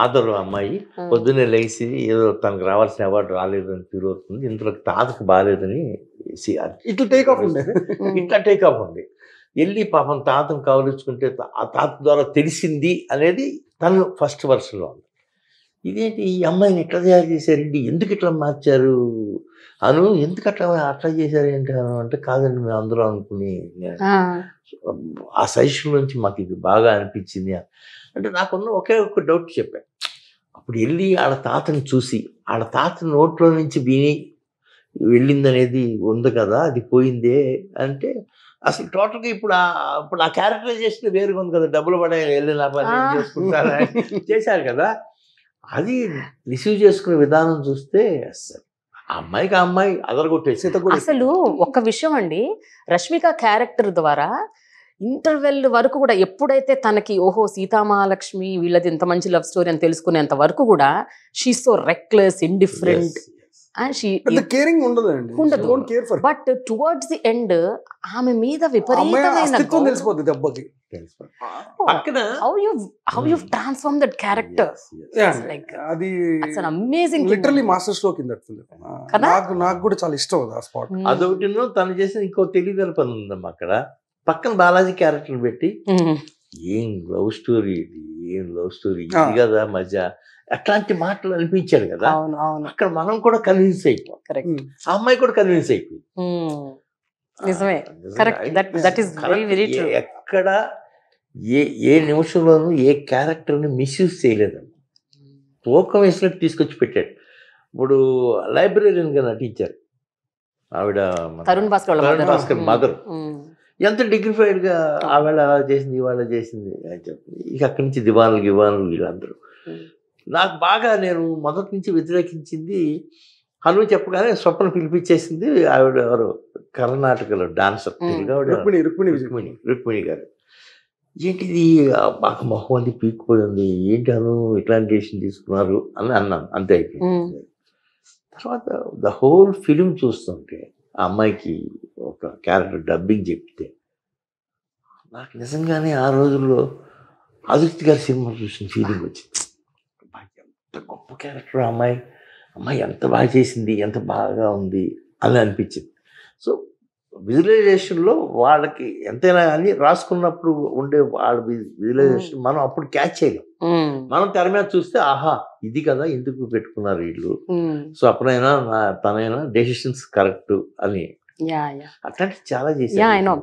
ఆదరు అమ్మాయి పొద్దున్నే లేచి ఏదో తనకు రావాల్సిన అవార్డు రాలేదని ఫీల్ అవుతుంది, ఇంట్లో తాతకు బాగాలేదని ఇట్లా టేక్ ఆఫ్ ఉంది, ఇట్లా టేక్ ఆఫ్ ఉంది. వెళ్ళి పాపం తాతను కవలించుకుంటే ఆ తాత ద్వారా తెలిసింది అనేది తను ఫస్ట్ వర్షన్లో ఉంది. ఇదేంటి ఈ అమ్మాయిని ఎట్లా తయారు చేశారండి, ఎందుకు ఇట్లా మార్చారు అను, ఎందుకు అట్లా చేశారు ఏంటి అను అంటే, కాదండి మేము అందరూ అనుకుని ఆ సజెషన్ నుంచి మాకు ఇది బాగా అనిపించింది అంటే, నాకున్న ఒకే ఒక డౌట్ చెప్పాను. అప్పుడు వెళ్ళి ఆడ తాతని చూసి ఆడ తాత నోట్లో నుంచి విని వెళ్ళిందనేది ఉంది కదా, అది పోయిందే అంటే అసలు టోటల్గా ఇప్పుడు ఆ క్యారెక్టరైజేషన్ వేరుగా ఉంది కదా, డబ్బులు పడే వెళ్ళి నా పని చేసుకుంటారా చేశారు కదా, అది రిసీవ్ చేసుకునే విధానం చూస్తే అసలు అమ్మాయికి ఆ అమ్మాయి అదరగొట్టేసి. అసలు ఒక విషయం అండి, రష్మిక క్యారెక్టర్ ద్వారా ఇంటర్వెల్ వరకు కూడా ఎప్పుడైతే తనకి ఓహో సీతామహాలక్ష్మి వీళ్ళది ఇంత మంచి లవ్ స్టోరీ అని తెలుసుకునేంత వరకు కూడా she so reckless, indifferent, caring ఉండదు. బట్ టువర్డ్స్ ది ఎండ్ ఆమె మీద విపరీతమైన తెలిసిపోతుంది దెబ్బకి. how you've transformed that character. Like అది it's an amazing literally master stroke in that film. నాకు కూడా చాలా ఇష్టం అది ఆ స్పాట్. అదొకటి తను చేసిన ఇంకో తెలియగల పని ఉందమ్మా. అక్కడ పక్కన బాలాజీ క్యారెక్టర్ పెట్టి ఏం లవ్ స్టోరీ ఇది కదా మజా, అట్లాంటి మాటలు అనిపించాడు కదా. అక్కడ మనం కూడా కన్విన్స్ అయిపోయాం, ఆ అమ్మాయి కూడా కన్విన్స్ అయిపోయింది. నిజమే, correct, that is very very true. ఎక్కడ ఏ నిమిషంలోనూ ఏ క్యారెక్టర్ని మిస్యూజ్ చేయలేదమ్మా, తూకం వేసినట్టు తీసుకొచ్చి పెట్టాడు. ఇప్పుడు లైబ్రరీగా నటించారు ఆవిడ, తరుణ్ భాస్కర్ మదర్, ఎంత డిగ్నిఫైడ్గా ఆవిడ అలా చేసింది ఇవాళ చేసింది అని చెప్పి. ఇక అక్కడి నుంచి దివాన్లు వీళ్ళందరూ నాకు బాగా, నేను మొదటి నుంచి వ్యతిరేకించింది హను చెప్పగానే స్వప్న పిలిపించేసింది ఆవిడ, ఎవరు కర్ణాటకలో డాన్సర్ రుక్మిణి గారు. ఏంటిది బాగా మొహం అది పీక్కుపోయింది, ఏంటి అను ఇట్లాంటి డెసిషన్ తీసుకున్నారు అని అన్నాను, అంతే అయిపోయింది. తర్వాత ద హోల్ ఫిలిం చూస్తుంటే ఆ అమ్మాయికి ఒక క్యారెక్టర్ డబ్బింగ్ చెప్తే నాకు నిజంగానే ఆ రోజుల్లో ఆదిత్య గారి సినిమా చూసిన ఫీలింగ్ వచ్చింది. ఎంత గొప్ప క్యారెక్టర్ అమ్మాయి ఎంత బాగా చేసింది, ఎంత బాగా ఉంది అని అనిపించింది. సో విజువలైజేషన్లో వాళ్ళకి ఎంతైనా కానీ రాసుకున్నప్పుడు ఉండే వాళ్ళ విజువలైజేషన్ మనం అప్పుడు క్యాచ్ చేయలేం. మనం తెర మీద చూస్తే ఆహా ఇది కదా ఎందుకు పెట్టుకున్నారు వీళ్ళు, సో అప్పుడైనా తనైనా డెసిషన్స్ కరెక్ట్ అని అట్లాంటి చాలా చేశారు.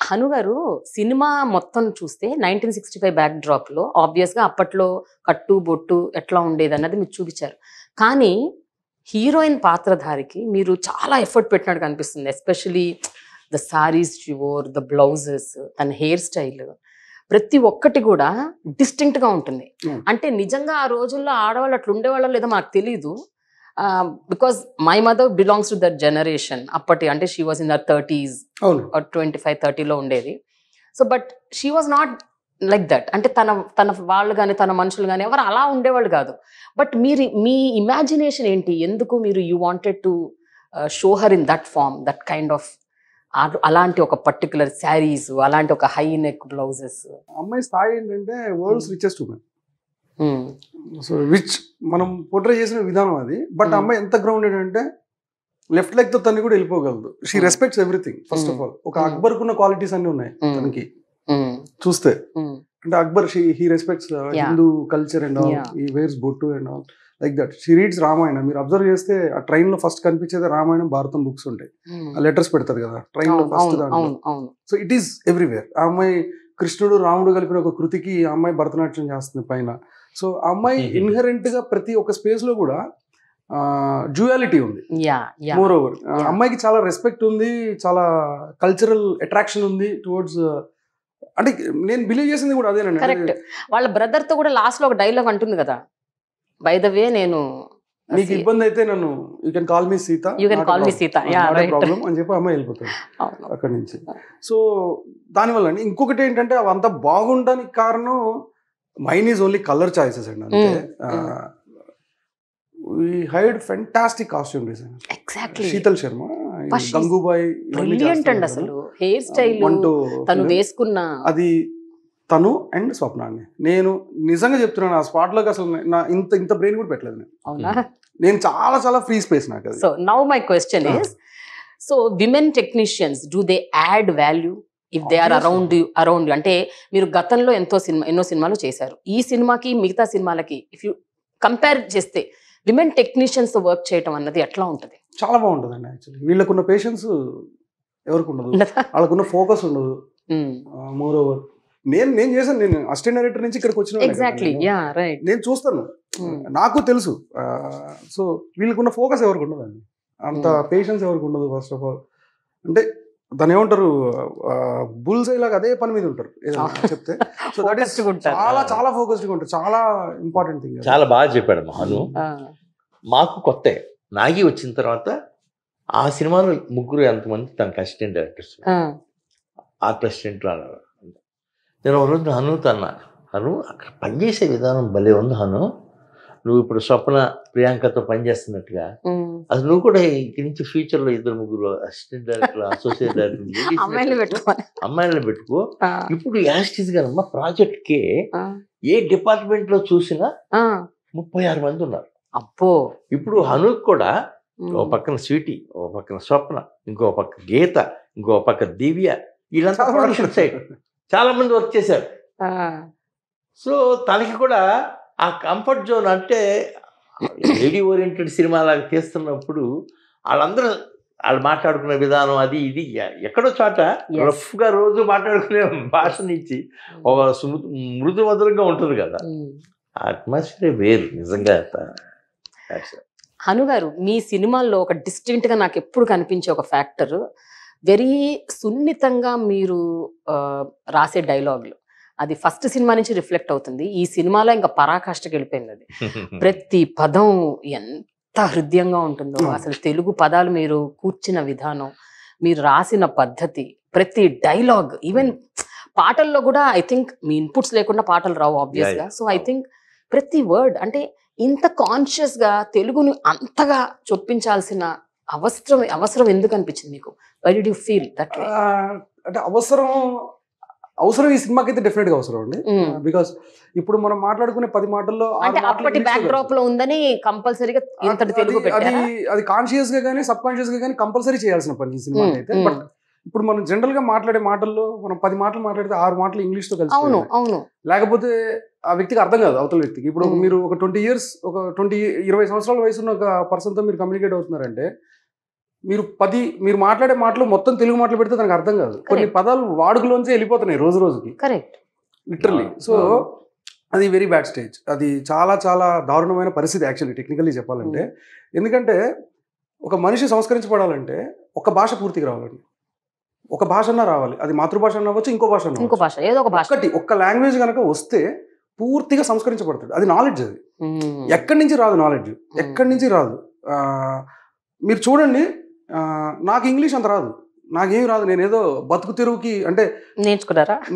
హను గారు సినిమా మొత్తం చూస్తే 1965 బ్యాక్ డ్రాప్ లో ఆబ్వియస్ గా అప్పట్లో కట్టు బొట్టు ఎట్లా ఉండేది అన్నది మీరు చూపించారు. కానీ హీరోయిన్ పాత్రధారికి మీరు చాలా ఎఫర్ట్ పెట్టినట్టు కనిపిస్తుంది. Especially the saris she wore, the blouses, తన హెయిర్ స్టైల్, ప్రతి ఒక్కటి కూడా డిస్టింక్ట్ గా ఉంటుంది. అంటే నిజంగా ఆ రోజుల్లో ఆడవాళ్ళు అట్లా ఉండేవాళ్ళో లేదో మాకు తెలీదు. Because my mother belongs to that generation. అప్పటి అంటే she was in their 30s or 25-30 ఉండేది. So but she was not like that. అంటే తన వాళ్ళు కానీ తన మనుషులు కానీ ఎవరు అలా ఉండేవాళ్ళు కాదు. బట్ మీ ఇమాజినేషన్ ఏంటి, ఎందుకు మీరు you wanted to show her in that form, that kind of అలాంటి ఒక పర్టికులర్ శారీస్, అలాంటి ఒక హై నెక్ బ్లౌజెస్? అమ్మాయి స్థాయి ఏంటంటే world's richest women. So which మనం పోర్ట్రే చేసిన విధానం అది. బట్ అమ్మాయి ఎంత గ్రౌండెడ్ అంటే లెఫ్ట్ లెగ్ తో తను కూడా వెళ్ళిపోగలదు. She respects everything. First of all ఒక అక్బర్ కున్న క్వాలిటీస్ అన్ని ఉన్నాయి తనకి చూస్తే. అంటే Akbar he respects Hindu culture and all, he wears bottu and all. Like that. She reads Ramayana. మీరు అబ్జర్వ్ చేస్తే ఆ ట్రైన్ లో ఫస్ట్ కనిపించేది రామాయణం భారతం బుక్స్ ఉంటాయి. ఆ లెటర్స్ పెడతారు కదా ట్రైన్ లో ఫస్ట్ దాంట్లో. So it is everywhere. ఆ అమ్మాయి కృష్ణుడు రాముడు కలిపిన ఒక కృతికి ఆ అమ్మాయి భరతనాట్యం చేస్తుంది పైన. సో ఆ అమ్మాయి ఇన్హెరెంట్ గా ప్రతి ఒక్క స్పేస్ లో కూడా డ్యూయాలిటీ ఉంది. మోర్ ఓవర్ అమ్మాయికి చాలా రెస్పెక్ట్ ఉంది, చాలా కల్చరల్ అట్రాక్షన్ ఉంది టువర్డ్స్. అంటే నేను బిలీవ్ చేసింది కూడా అదేనండి. కరెక్ట్. వాళ్ళ బ్రదర్ తో కూడా లాస్ట్ లో ఒక డైలాగ్ అంటుంది కదా, బై ద వే నేను నీకు ఇబ్బంది అయితే నన్ను you can call me Sita, problem అని చెప్పి అమ్మాయి వెళ్ళిపోతుంది అక్కడి నుంచి. సో దానివల్ల ఇంకొకటి ఏంటంటే అవంతా బాగుండడానికి కారణం mine is only colour choices అండి. అంటే we hired fantastic costume designer. Exactly. Sheetal Sharma, Gangubai, brilliant అండి అసలు. హెయిర్ స్టైల్ తను వేసుకున్న అది తను అండ్ స్వప్న అండి. నేను నిజంగా చెప్తున్నాను, ఆ స్పాట్ లోకి అసలు నా ఇంత బ్రెయిన్ కూడా పెట్టలేదు నేను. అవునా? నేను చాలా చాలా ఫ్రీ స్పేస్ నాకు అది. So now my question is, so women technicians do they add value if they are around you? అంటే మీరు గతంలో ఎన్నో సినిమాలు చేశారు. ఈ సినిమాకి మిగతా సినిమాలకి ఇఫ్ యూ కంపేర్ చేస్తే విమెన్ టెక్నీషియన్స్ తో వర్క్ చేయడం అన్నది ఎట్లా ఉంటుంది? చాలా బాగుంటుంది అండి. యాక్చువల్లీ వీళ్ళకున్న పేషెన్స్ ఎవరికి ఉండదు, వాళ్ళకున్న ఫోకస్ ఉండదు. మోర్ ఓవర్ నేను చేశాను, నేను అసిస్టెంట్ డైరెక్టర్ నుంచి ఇక్కడికి వచ్చిన. Exactly, yeah right. నేను చూస్తాను, నాకు తెలుసు. సో వీళ్ళకున్న ఫోకస్ ఎవరికి ఉండదండి, అంత పేషెన్స్ ఎవరికి ఉండదు. ఫస్ట్ ఆఫ్ ఆల్ అంటే దాని ఏమంటారు, బుల్స్ లాగా అదే పని మీద ఉంటారు ఏదైనా చెప్తే. సో దట్ ఈస్ చాలా చాలా ఫోకస్డ్గా ఉంటారు. చాలా ఇంపార్టెంట్ థింగ్. చాలా బాగా చెప్పాడు మహాను. మాకు కొత్త నాగి వచ్చిన తర్వాత ఆ సినిమాలో ముగ్గురు ఎంతమంది తనకు అసిస్టెంట్ డైరెక్టర్స్, ఆర్ట్ అసిస్టెంట్లు అన్నారు. నేను ఒక రోజు హనుతో అన్నా, హను అక్కడ పనిచేసే విధానం భలే ఉంది హను, నువ్వు ఇప్పుడు స్వప్న ప్రియాంకతో పనిచేస్తున్నట్టుగా అసలు నువ్వు కూడా ఇక్కడి నుంచి ఫ్యూచర్ లో 2-3 అసిస్టెంట్ డైరెక్టర్, అసోసియేట్ డైరెక్టర్ అమ్మాయిలను పెట్టుకో. ఇప్పుడు యాస్టిస్ గా ప్రాజెక్ట్ కే ఏ డిపార్ట్మెంట్ లో చూసినా 36 మంది ఉన్నారు. అప్పో ఇప్పుడు హనుక్ కూడా ఓ పక్కన స్వీటీ, ఓ పక్కన స్వప్న, ఇంకో పక్క గీత, ఇంకో పక్క దివ్య, వీళ్ళంతా ప్రొడక్షన్ సైడ్ చాలా మంది వర్క్ చేశారు. సో తనకి కూడా ఆ కంఫర్ట్ జోన్, అంటే లేడీ ఓరియంటెడ్ సినిమా లాగా తీస్తున్నప్పుడు వాళ్ళందరూ వాళ్ళు మాట్లాడుకునే విధానం అది ఇది ఎక్కడో చోట రఫ్ గా రోజు మాట్లాడుకునే భాష నుంచి ఒక మృదు మధురంగా ఉంటుంది కదా, అట్మాస్ఫియర్ వేరు నిజంగా. హను గారు, మీ సినిమాల్లో ఒక డిస్టింక్ట్ గా నాకు ఎప్పుడు కనిపించే ఒక ఫ్యాక్టర్, వెరీ సున్నితంగా మీరు రాసే డైలాగులు, అది ఫస్ట్ సినిమా నుంచి రిఫ్లెక్ట్ అవుతుంది. ఈ సినిమాలో ఇంకా పరాకాష్ఠకి వెళ్ళిపోయింది అది. ప్రతి పదం ఎంత హృదయంగా ఉంటుందో, అసలు తెలుగు పదాలు మీరు కూర్చిన విధానం, మీరు రాసిన పద్ధతి, ప్రతి డైలాగ్, ఈవెన్ పాటల్లో కూడా ఐ థింక్ మీ ఇన్పుట్స్ లేకుండా పాటలు రావు ఆబ్వియస్ గా. సో ఐ థింక్ ప్రతి వర్డ్, అంటే ఇంత కాన్షియస్ గా తెలుగుని అంతగా చొప్పించాల్సిన అవసరం ఎందుకు అనిపించింది మీకు? Why did you feel that way? అంటే అవసరం ఈ సినిమాకి అయితే డెఫినెట్ గా అవసరం అండి. బికాస్ ఇప్పుడు మనం మాట్లాడుకునే 10 మాటల్లో అప్పటి బ్యాక్ డ్రాప్ లో ఉందని కంపల్సరీగా ఇంతటి తెలుగు పెట్టారా? అది కాన్షియస్ గా కానీ సబ్ కాన్షియస్ గా కానీ కంపల్సరీ చేయాల్సిన పని ఈ సినిమా అయితే. బట్ ఇప్పుడు మనం జనరల్ గా మాట్లాడే మాటల్లో మనం 10 మాటలు మాట్లాడితే 6 మాటలు ఇంగ్లీష్ తో కలిసి, అవును, లేకపోతే ఆ వ్యక్తికి అర్థం కాదు అవతల వ్యక్తికి. ఇప్పుడు మీరు ఒక 20 years, ఒక 20-20 సంవత్సరాల వయసు ఉన్న ఒక పర్సన్ తో మీరు కమ్యూనికేట్ అవుతున్నారంటే, మీరు మాట్లాడే మాటలు మొత్తం తెలుగు మాటలు పెడితే దానికి అర్థం కాదు. కొన్ని పదాలు వాడుకలోంచి వెళ్ళిపోతున్నాయి రోజు రోజుకి, కరెక్ట్, లిటరల్లీ. సో అది వెరీ బ్యాడ్ స్టేజ్. అది చాలా చాలా దారుణమైన పరిస్థితి యాక్చువల్లీ టెక్నికల్లీ చెప్పాలంటే. ఎందుకంటే ఒక మనిషి సంస్కరించబడాలంటే ఒక భాష పూర్తిగా రావాలండి, ఒక భాష అన్నా రావాలి. అది మాతృభాష అన్న అవ్వచ్చు, ఇంకో భాష అన్న, ఏదో ఒక భాష, ఒక్క లాంగ్వేజ్ కనుక వస్తే పూర్తిగా సంస్కరించబడతాడు. అది నాలెడ్జ్. అది ఎక్కడి నుంచి రాదు, నాలెడ్జ్ ఎక్కడి నుంచి రాదు. మీరు చూడండి, నాకు ఇంగ్లీష్ అంత రాదు, నాకేమి రాదు. నేను ఏదో బతుకు తెరువుకి అంటే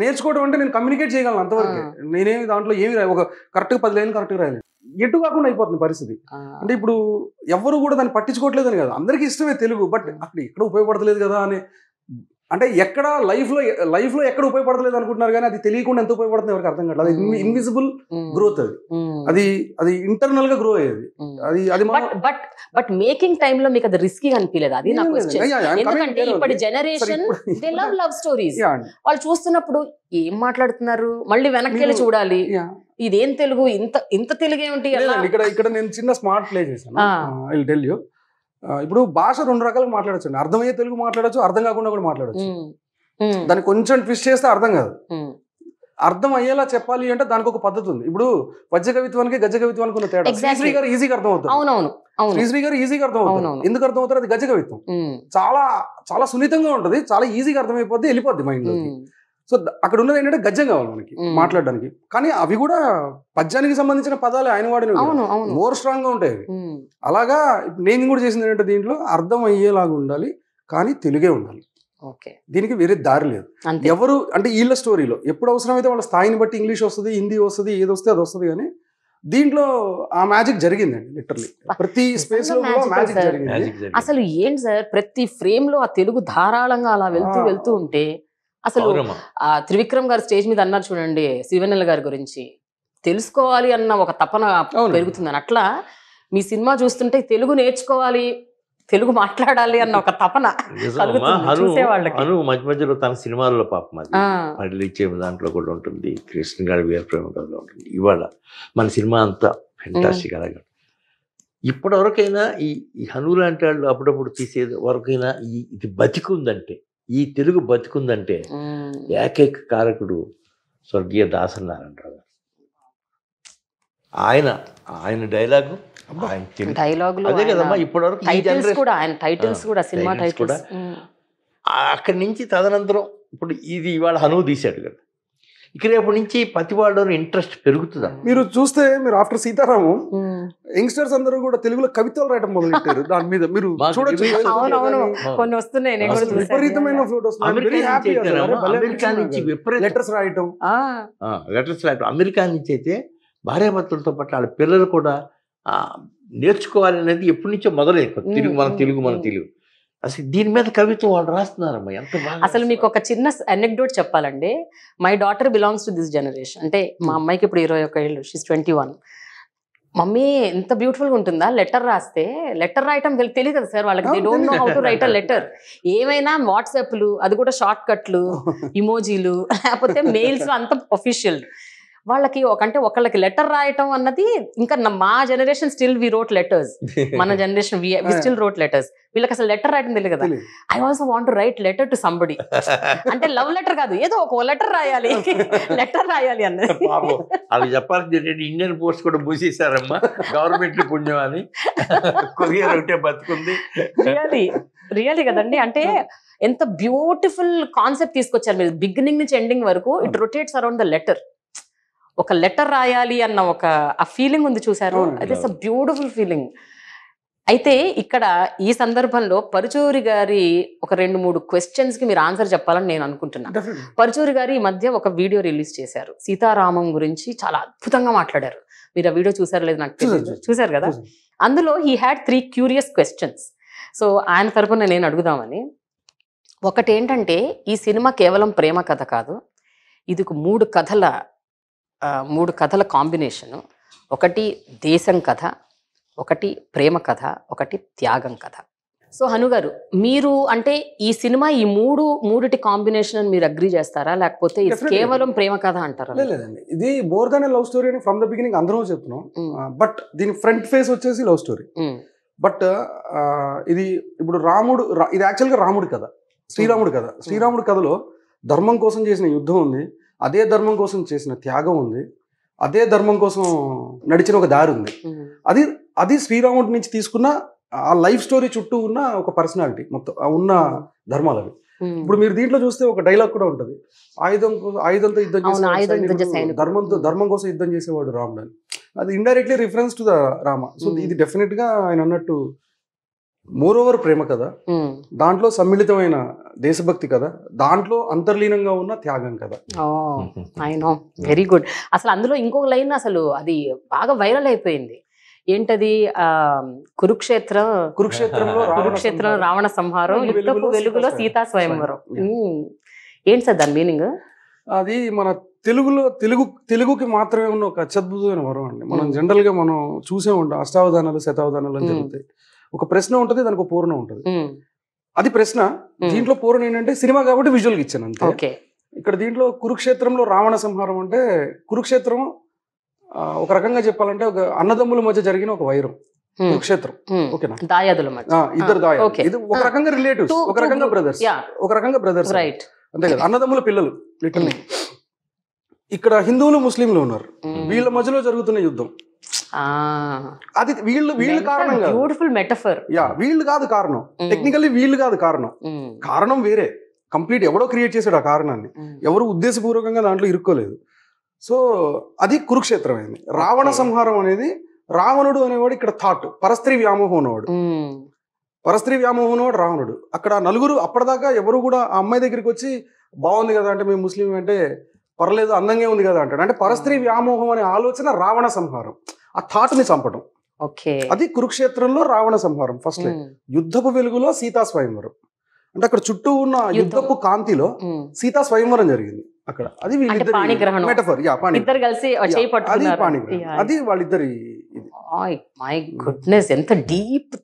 నేర్చుకోవడం అంటే నేను కమ్యూనికేట్ చేయగలను అంతవరకే. నేనేమి దాంట్లో ఏమి ఒక కరెక్ట్గా 10 లైన్లు కరెక్ట్గా రాయలేదు. ఎటు కాకుండా అయిపోతుంది పరిస్థితి. అంటే ఇప్పుడు ఎవరు కూడా దాన్ని పట్టించుకోవట్లేదని కాదు, అందరికీ ఇష్టమే తెలుగు, బట్ అక్కడ ఎక్కడ ఉపయోగపడతలేదు కదా అని అంటే ఎక్కడ లైఫ్ లో ఎక్కడ ఉపయోగపడలేదు అనుకుంటున్నారు, కానీ అది తెలియకుండా ఎంత ఉపయోగపడుతుంది ఎవరికి అర్థం కాదు. అది ఇన్విజిబుల్ గ్రోత్, అది ఇంటర్నల్ గా గ్రో అయ్యేది. అది బట్ మేకింగ్ టైమ్ లో మీకు అది రిస్కీ అనిపించలేదు? అది నా క్వశ్చన్. ఎందుకంటే ఇప్పటి జనరేషన్ దే లవ్ స్టోరీస్. వాళ్ళు చూస్తున్నప్పుడు ఏం మాట్లాడుతున్నారు, మళ్ళీ వెనక్కి వెళ్ళి చూడాలి, ఇదేం తెలుగు, ఇంత తెలుగు ఏమిటి. ఇక్కడ నేను చిన్న స్మార్ట్ ప్లే చేశాను. I will tell you. ఇప్పుడు భాష రెండు రకాలుగా మాట్లాడచ్చు. అర్థమయ్యే తెలుగు మాట్లాడచ్చు, అర్థం కాకుండా కూడా మాట్లాడచ్చు. దాన్ని కొంచెం ట్విస్ట్ చేస్తే అర్థం కాదు. అర్థం అయ్యేలా చెప్పాలి అంటే దానికి ఒక పద్ధతి ఉంది. ఇప్పుడు పద్య కవిత్వానికి గజ కవిత్వానికి ఉన్న తేడా. శ్రీశ్రీ గారు ఈజీగా అర్థం అవుతుంది. శ్రీశ్రీ గారు ఈజీగా అర్థం అవుతుంది. ఎందుకు అర్థం అవుతారు? అది గజ కవిత్వం. చాలా చాలా సున్నితంగా ఉంటది, చాలా ఈజీగా అర్థమైపోద్ది, వెళ్ళిపోద్ది మైండ్ లోకి. సో అక్కడ ఉన్నది ఏంటంటే గజ్జం కావాలి మనకి మాట్లాడడానికి. కానీ అవి కూడా పద్యానికి సంబంధించిన పదాలు ఆయన వాడినవి మోర్ స్ట్రాంగ్ గా ఉంటాయి. అలాగా నేను కూడా చేసింది ఏంటంటే దీంట్లో అర్థం అయ్యేలాగా ఉండాలి, కానీ తెలుగే ఉండాలి. దీనికి వేరే దారి లేదు. ఎవరు అంటే వీళ్ళ స్టోరీలో ఎప్పుడు అవసరమైతే వాళ్ళ స్థాయిని బట్టి ఇంగ్లీష్ వస్తుంది, హిందీ వస్తుంది, ఏది వస్తే అది వస్తుంది. కానీ దీంట్లో ఆ మ్యాజిక్ జరిగిందండి. లిటరలీ ప్రతి స్పేస్ లో మ్యాజిక్ జరిగింది. అసలు ఏంటి సార్, ప్రతి ఫ్రేమ్ లో ఆ తెలుగు ధారాళంగా అలా వెళ్తూ ఉంటే అసలు త్రివిక్రమ్ గారు స్టేజ్ మీద అన్నారు చూడండి, శివనెల గారి గురించి తెలుసుకోవాలి అన్న ఒక తపన పెరుగుతుందని. అట్లా మీ సినిమా చూస్తుంటే తెలుగు నేర్చుకోవాలి, తెలుగు మాట్లాడాలి అన్న ఒక తపన మధ్య మధ్యలో తన సినిమాల్లో పాపం అది ఇచ్చే దాంట్లో కూడా ఉంటుంది, కృష్ణ గారి వీరప్రేమ కథలో ఉంటుంది. ఇవాళ మన సినిమా అంతా ఫెంటాస్టిక్. అలాగే ఇప్పటి వరకైనా ఈ హను లాంటి వాళ్ళు అప్పుడప్పుడు తీసేది వరకైనా ఇది బతికుందంటే, ఈ తెలుగు బతికుందంటే ఏకైక కారకుడు స్వర్గీయ దాసనారాయణ రావు. ఆయన డైలాగు, అదే కదమ్మా ఇప్పటివరకు అక్కడి నుంచి తదనంతరం ఇప్పుడు ఇది ఇవాళ హనువు తీశాడు కదా, ఇక రేపు నుంచి ప్రతి వాళ్ళు ఇంట్రెస్ట్ పెరుగుతుందా? మీరు చూస్తే మీరు ఆఫ్టర్ సీతారామం యంగ్స్టర్స్ అందరూ కూడా తెలుగులో కవితలు రాయడం మొదలెట్టారు. దాని మీద మీరు చూడొచ్చు, విపరీతమైన ఫ్లోట్ అమెరికా నుంచి లెటర్స్ రాయటం. అమెరికా నుంచి అయితే భార్యాభర్తలతో పాటు వాళ్ళ పిల్లలు కూడా నేర్చుకోవాలి అనేది ఎప్పటి నుంచో మొదలైంది. మన తెలుగు అసలు దీని మీద కవిత్వం వాళ్ళు రాస్తున్నారమ్మా, ఎంత బాగా. అసలు మీకు ఒక చిన్న అనెక్డోట్ చెప్పాలండి. My daughter belongs to this generation. అంటే మా అమ్మాయికి ఇప్పుడు 21 ఏళ్ళు, షీస్ 21. మమ్మీ ఎంత బ్యూటిఫుల్గా ఉంటుందా లెటర్ రాస్తే. లెటర్ రాయటం తెలియదు కదా సార్ వాళ్ళకి, they don't know how to write a letter. ఏమైనా వాట్సాప్లు, అది కూడా షార్ట్ కట్లు, ఇమోజీలు, లేకపోతే మెయిల్స్ అంత అఫీషియల్. వాళ్ళకి ఒకళ్ళకి లెటర్ రాయటం అన్నది ఇంకా మా generation still we wrote letters. మన generation we still wrote letters. వీళ్ళకి అసలు లెటర్ రాయటం తెలియదు కదా. I also want to write letter to somebody. అంటే లవ్ లెటర్ కాదు, ఏదో ఒక లెటర్ రాయాలి, లెటర్ రాయాలి అన్నది. అవి చెప్పాల్సింది ఇండియన్ పోస్ట్ కూడా మూసేశారమ్మా, గవర్నమెంట్ పుణ్యం అని. కొరియర్ ఒకటే బతుకుంది. రియల్లీ కదండి. అంటే ఎంత బ్యూటిఫుల్ కాన్సెప్ట్ తీసుకొచ్చారు మీరు. బిగినింగ్ నుంచి ఎండింగ్ వరకు it rotates around the letter. ఒక లెటర్ రాయాలి అన్న ఆ ఫీలింగ్ ఉంది చూసారు, అది ఇట్స్ అ బ్యూటిఫుల్ ఫీలింగ్. అయితే ఇక్కడ ఈ సందర్భంలో పరుచూరి గారి ఒక 2-3 క్వశ్చన్స్ కి మీరు ఆన్సర్ చెప్పాలని నేను అనుకుంటున్నా. పరుచూరి గారు ఈ మధ్య ఒక వీడియో రిలీజ్ చేశారు, సీతారామం గురించి చాలా అద్భుతంగా మాట్లాడారు. మీరు ఆ వీడియో చూసారు లేదు నాకు తెలియదు, చూసారు కదా. అందులో he had 3 curious questions. So ఆయన తరపున నేను అడుగుదామని. ఒకటి ఏంటంటే, ఈ సినిమా కేవలం ప్రేమ కథ కాదు, ఇది 3 కథల కాంబినేషను. ఒకటి దేశం కథ, ఒకటి ప్రేమ కథ, ఒకటి త్యాగం కథ. సో హను గారు, మీరు అంటే ఈ సినిమా ఈ మూడిటి కాంబినేషన్ అని మీరు అగ్రీ చేస్తారా, లేకపోతే ఇది కేవలం ప్రేమ కథ అంటారా? లేదండి, ఇది మోర్ దాన్ లవ్ స్టోరీ అని ఫ్రమ్ ద బిగినింగ్ అందరం చెప్తున్నాం. బట్ దీని ఫ్రంట్ ఫేస్ వచ్చేసి లవ్ స్టోరీ. బట్ ఇది ఇప్పుడు ఇది యాక్చువల్గా రాముడి కథ, శ్రీరాముడి కథ. శ్రీరాముడి కథలో ధర్మం కోసం చేసిన యుద్ధం ఉంది, అదే ధర్మం కోసం చేసిన త్యాగం ఉంది, అదే ధర్మం కోసం నడిచిన ఒక దారి ఉంది. అది శ్రీరాముడి నుంచి తీసుకున్న ఆ లైఫ్ స్టోరీ చుట్టూ ఉన్న ఒక పర్సనాలిటీ, మొత్తం ఉన్న ధర్మాలు అవి. ఇప్పుడు మీరు దీంట్లో చూస్తే ఒక డైలాగ్ కూడా ఉంటుంది, ఆయుధంతో యుద్ధం చేసే ధర్మం కోసం యుద్ధం చేసేవాడు రాముడు అని. అది indirectly reference to the Rama. So ఇది డెఫినెట్ గా ఆయన అన్నట్టు మోర్ ఓవర్ ప్రేమ కథ, దాంట్లో సమ్మిళితమైన దేశభక్తి కథ, దాంట్లో అంతర్లీనంగా ఉన్న త్యాగం కథ. I know, very good. అసలు అందులో ఇంకొక లైన్ అసలు అది బాగా వైరల్ అయిపోయింది. ఏంటది కురుక్షేత్రంలో రావణ సంహారం, యుద్ధపు వెలుగులో సీతా స్వయంవరం. ఏంటి సార్ దాని మీనింగ్? అది మన తెలుగుకి మాత్రమే ఉన్న ఒక అత్యద్భుతమైన వరం అండి. మనం జనరల్ గా మనం చూసే ఉంటాం అష్టావధానాలు శతావధానాలు అని జరుగుతాయి. ఒక ప్రశ్న ఉంటది, దానికి ఒక పూర్ణం ఉంటది. అది ప్రశ్న. దీంట్లో పూర్ణం ఏంటంటే సినిమా కాబట్టి విజువల్ గా ఇచ్చాను అంతే. ఇక్కడ దీంట్లో కురుక్షేత్రంలో రావణ సంహారం అంటే కురుక్షేత్రం ఒక రకంగా చెప్పాలంటే ఒక అన్నదమ్ముల మధ్య జరిగిన ఒక వైరం కురుక్షేత్రం. ఓకేనా? దాయాదుల మధ్య ఇద్దరు దాయాదులు. ఇది ఒక రకంగా రిలేటివ్స్, ఒక రకంగా బ్రదర్స్, ఒక రకంగా బ్రదర్స్, రైట్? అంతే కదా, అన్నదమ్ముల పిల్లలు లిటరల్లీ. ఇక్కడ హిందువులు ముస్లింలు ఉన్నారు, వీళ్ళ మధ్యలో జరుగుతున్న యుద్ధం. అది వీళ్ళు కారణం కాదు. Beautiful metaphor. వీళ్ళు కాదు కారణం, టెక్నికల్లీ వీళ్ళు కాదు కారణం. కారణం వేరే, కంప్లీట్ ఎవడో క్రియేట్ చేశాడు ఆ కారణాన్ని. ఎవరు ఉద్దేశపూర్వకంగా దాంట్లో ఇరుక్కోలేదు. సో అది కురుక్షేత్రం అయింది. రావణ సంహారం అనేది రావణుడు అనేవాడు ఇక్కడ థాట్, పరస్త్రీ వ్యామోహం ఉన్నవాడు. పరస్త్రీ వ్యామోహం ఉన్నవాడు రావణుడు. అక్కడ నలుగురు అప్పటిదాకా ఎవరు కూడా ఆ అమ్మాయి దగ్గరికి వచ్చి బాగుంది కదా అంటే మేము ముస్లిం అంటే పర్లేదు అందంగా ఉంది కదా అంటాడు. అంటే పరస్త్రీ వ్యామోహం అనే ఆలోచన రావణ సంహారం, ఆ థాట్ ని చంపడం. అది కురుక్షేత్రంలో రావణ సంహారం. ఫస్ట్ యుద్ధపు వెలుగులో సీతా స్వయంవరం అంటే అక్కడ చుట్టూ ఉన్న యుద్ధపు కాంతిలో సీతా స్వయంవరం జరిగింది అక్కడ. అది మెటఫర్. అది వాళ్ళిద్దరి ఎంత deep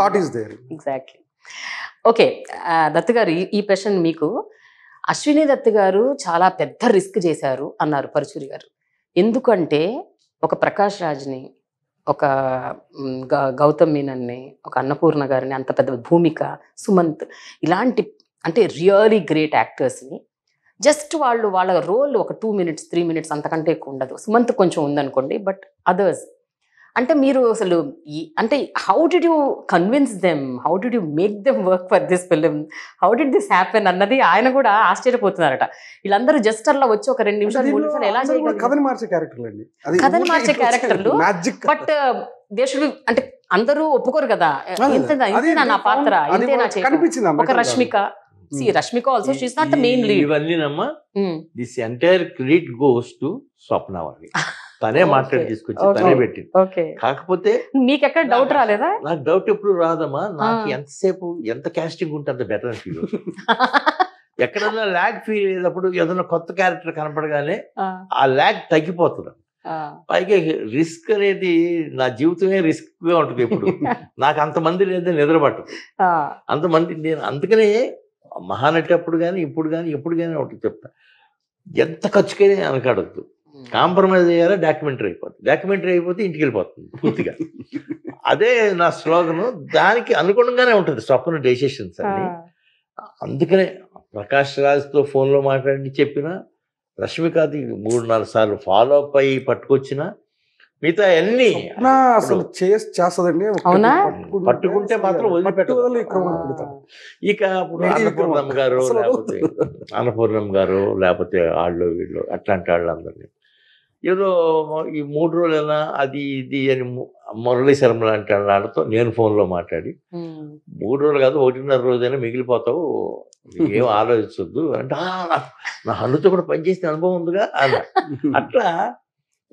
thought is there. Exactly. Okay Dutt గారు, ఈ ప్రశ్న మీకు. అశ్విని దత్ గారు చాలా పెద్ద రిస్క్ చేశారు అన్నారు పరుచూరి గారు. ఎందుకంటే ఒక ప్రకాష్ రాజ్ని, ఒక గౌతమ్ మీనన్ని, ఒక అన్నపూర్ణ గారిని, అంత పెద్ద భూమిక, సుమంత్, ఇలాంటి అంటే రియలీ గ్రేట్ యాక్టర్స్ని జస్ట్ వాళ్ళ రోల్ ఒక 2 minutes 3 minutes అంతకంటే ఎక్కువ ఉండదు. సుమంత్ కొంచెం ఉందనుకోండి, బట్ అదర్స్ అంటే మీరు అసలు అంటే how did you convince them, how did you make them work for this film, how did this happen అన్నది ఆయన కూడా ఆశ్చర్యపోతున్నారట. వీళ్ళందరూ జస్ట్ అలా వచ్చి ఒక 2 నిమిషాలు 3 నిమిషాలు ఎలా చేయగలరు? కథని మార్చే క్యారెక్టర్లు, బట్ దే షుడ్ బి, అంటే అందరూ ఒప్పుకోరు కదా, ఇంతేనా నా పాత్ర, ఇంతేనా చేయాలి. ఒక Rashmika, Rashmika also she is not the main lead. ఇవన్నీనమ్మా this entire credit goes to Swapnavani. తనే మాట్లాడి తీసుకొచ్చి తనే పెట్టింది. కాకపోతే మీకు ఎక్కడ డౌట్ రాలేదా? నాకు డౌట్ ఎప్పుడు రాదమ్మా. నాకు ఎంతసేపు ఎంత కాస్టింగ్ ఉంటే అంత బెటర్ అని ఫీల్ అవుతుంది. ఎక్కడన్నా ల్యాగ్ ఫీల్ అయ్యేటప్పుడు ఏదైనా కొత్త క్యారెక్టర్ కనపడగానే ఆ ల్యాగ్ తగ్గిపోతుంది. పైగా రిస్క్ అనేది నా జీవితమే రిస్క్ గా ఉంటుంది. ఇప్పుడు నాకు అంతమంది లేదా నిద్రపట్టదు అంతమంది. నేను అందుకనే మహానటి అప్పుడు కానీ ఇప్పుడు కానీ ఎప్పుడు కానీ ఒకటి చెప్తా, ఎంత ఖర్చుకైనా వెనకాడద్దు. కాంప్రమైజ్ అయ్యారా డాక్యుమెంటరీ అయిపోతుంది, డాక్యుమెంటరీ అయిపోతే ఇంటికి వెళ్ళిపోతుంది పూర్తిగా. అదే నా స్లోగను. దానికి అనుగుణంగానే ఉంటుంది స్వప్న డెసిషన్స్ అన్ని. అందుకనే ప్రకాష్ రాజ్తో ఫోన్లో మాట్లాడి చెప్పిన, రష్మికది 3-4 సార్లు ఫాలో అప్ అయ్యి పట్టుకొచ్చిన, మిగతా అన్ని అసలు చేస్తుందండి. పట్టుకుంటే మాత్రం వదిలిపెట్టాలి. ఇక అన్నపూర్ణమ్మ గారు లేకపోతే వాళ్ళు వీళ్ళు అట్లాంటి వాళ్ళందరినీ ఏదో ఈ 3 రోజులైనా అది ఇది అని మురళీ శర్మ లాంటి వాళ్ళతో నేను ఫోన్లో మాట్లాడి 3 రోజులు కాదు 1.5 రోజైనా మిగిలిపోతావు, ఏం ఆలోచించొద్దు అంటే, నా హన్నుతో కూడా పనిచేసిన అనుభవం ఉందిగా అన్న. అట్లా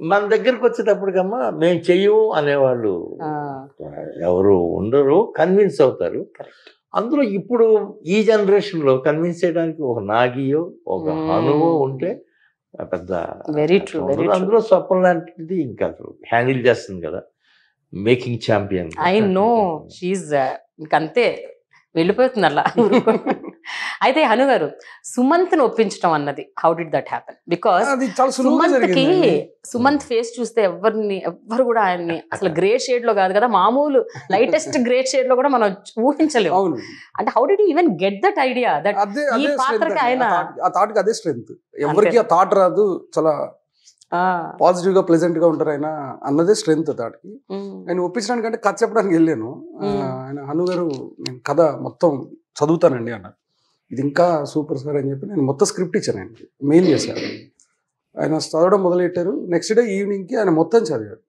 మన దగ్గరకు వచ్చేటప్పటికమ్మా మేము చెయ్యము అనేవాళ్ళు ఎవరు ఉండరు, కన్విన్స్ అవుతారు. అందులో ఇప్పుడు ఈ జనరేషన్లో కన్విన్స్ చేయడానికి ఒక నాగియో ఒక హనువో ఉంటే పెద్ద వెరీ ట్రూ. అందులో స్వప్న లాంటిది ఇంకా హ్యాండిల్ చేస్తుంది కదా, making champion. I know she's ఇంకంతే వెళ్ళిపోతుంది అలా. అయితే హను గారు, సుమంత్ని ఒప్పించడం అన్నది how did that happen? Because Sumanth face చూస్తే ఎవ్వరు కూడా ఆయన్ని అసలు గ్రే షేడ్ లో కాదు కదా, మామూలు లైటెస్ట్ గ్రే షేడ్ లో కూడా మనం ఊహించలేము. అంటే how did you even get that idea that ఈ పాత్రకి ఆయన ఆ థాట్ కి అదే స్ట్రెంగ్త్. ఎవరికి ఆ థాట్ రాదు, చాలా పాజిటివ్ గా ప్లెజెంట్ గా ఉంటారు ఆయన అన్నదే స్ట్రెంగ్త్ థాట్కి. ఆయన ఒప్పించడానికి అంటే కథ చెప్పడానికి వెళ్ళాను. ఆయన హను గారు నేను కథ మొత్తం చదువుతానండి అన్నారు. ఇది ఇంకా సూపర్ సార్ అని చెప్పి నేను మొత్తం స్క్రిప్ట్ ఇచ్చాను, ఆయనకి మెయిల్ చేశాను. ఆయన చదవడం మొదలెట్టారు. నెక్స్ట్ డే ఈవినింగ్కి ఆయన మొత్తం చదివారు.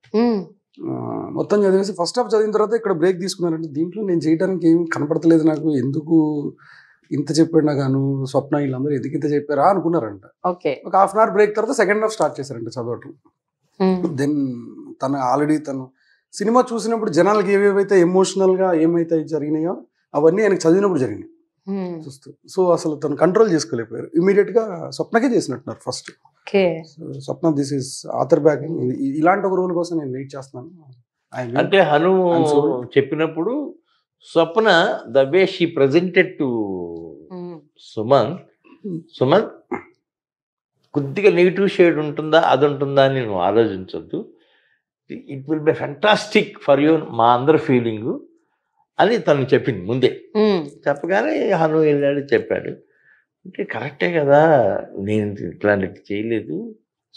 మొత్తం చదివేసి ఫస్ట్ హాఫ్ చదివిన తర్వాత ఇక్కడ బ్రేక్ తీసుకున్నారంటే, దీంట్లో నేను చేయడానికి ఏం కనపడతలేదు నాకు, ఎందుకు ఇంత చెప్పాడు నాగాను, స్వప్న వీళ్ళందరూ ఎందుకు ఇంత చెప్పారా అనుకున్నారంట. ఒక 1/2 hour బ్రేక్ తర్వాత సెకండ్ హాఫ్ స్టార్ట్ చేశారంట చదవటం. దెన్ తను ఆల్రెడీ తను సినిమా చూసినప్పుడు జనాలకి ఏవేవైతే ఎమోషనల్ గా ఏమైతే జరిగినాయో అవన్నీ ఆయనకు చదివినప్పుడు జరిగినాయి చూస్తూ. సో అసలు తను కంట్రోల్ చేసుకోలేకపోయారు. ఇమీడియట్ గా స్వప్నకే చేసినట్టున్నారు first. Swapna this is author backing, ఇలాంటి ఒక రోల్ కోసం నేను వెయిట్ చేస్తున్నాను అంటే హను చెప్పినప్పుడు Swapna the way she presented to Sumanth కొద్దిగా నెగిటివ్ షేడ్ ఉంటుందా అది ఉంటుందా అని నువ్వు ఆలోచించొద్దు, it will be fantastic for you మా అందరి ఫీలింగు అని తను చెప్పింది ముందే. చెప్పగానే హను వెళ్ళాడు చెప్పాడు. అంటే కరెక్టే కదా, నేను ఇట్లాంటిది చేయలేదు,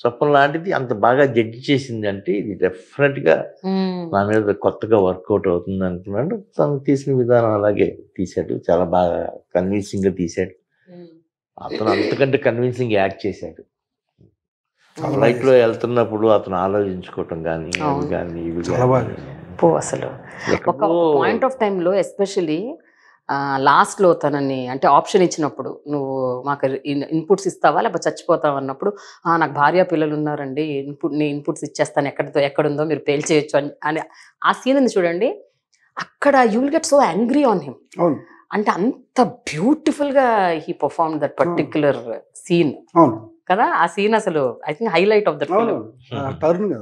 స్వప్న లాంటిది అంత బాగా జడ్జి చేసింది అంటే ఇది డెఫినెట్గా నా మీద కొత్తగా వర్కౌట్ అవుతుంది అనుకున్నాడు. తను తీసిన విధానం అలాగే తీశాడు, చాలా బాగా కన్విన్సింగ్గా తీశాడు. అతను అంతకంటే కన్విన్సింగ్ యాక్ట్ చేశాడు. ఫ్లైట్లో వెళ్తున్నప్పుడు అతను ఆలోచించుకోవటం కానీ అవి కానీ ఇవి అసలు ఒక పాయింట్ ఆఫ్ టైంలో ఎస్పెషలీ లాస్ట్లో తనని అంటే ఆప్షన్ ఇచ్చినప్పుడు నువ్వు మాకు ఇన్పుట్స్ ఇస్తావా లేకపోతే చచ్చిపోతావు అన్నప్పుడు నాకు భార్య పిల్లలు ఉన్నారండి, నీ ఇన్పుట్స్ ఇచ్చేస్తాను ఎక్కడుందో మీరు పేల్చేయచ్చు అని ఆ సీన్ ఉంది చూడండి. అక్కడ you will get so angry on him. అంటే అంత బ్యూటిఫుల్ గా he perform that particular scene కదా. ఆ సీన్ అసలు I think highlight of that turning.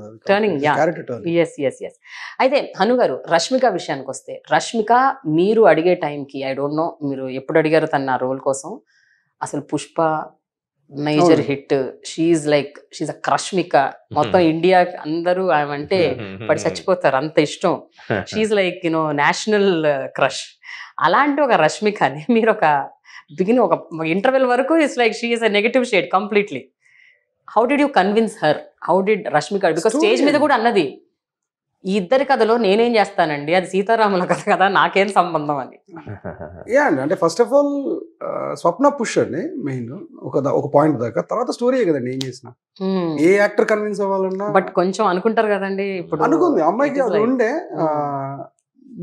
అయితే హను గారు, రష్మిక విషయానికి వస్తే, రష్మిక మీరు అడిగే టైంకి ఐ డోంట్ నో మీరు ఎప్పుడు అడిగారు తన రోల్ కోసం, అసలు Pushpa major hit, she's a క్రష్మిక, మొత్తం ఇండియా అందరూ ఆమె అంటే పడి చచ్చిపోతారు, అంత ఇష్టం. She's like national crush. అలాంటి ఒక రష్మికని మీరు ఒక బిగిన్ ఒక ఇంటర్వెల్ వరకు it's like she is a negative shade completely. How did you convince her? How did Rashmika, because stage మీద కూడా అన్నది ఈ ఇద్దరి కథలో నేనేం చేస్తానండి, అది సీతారాముల కథ కదా, నాకేం సంబంధం అని. అంటే first of all Swapna push అండి మెయిన్ ఒక పాయింట్ దాకా, తర్వాత స్టోరీ కదండి ఏం చేసిన. ఏ యాక్టర్ కన్విన్స్ అవ్వాలన్నా బట్ కొంచెం అనుకుంటారు కదండి, ఇప్పుడు అనుకుంది అమ్మాయికి అది ఉండే.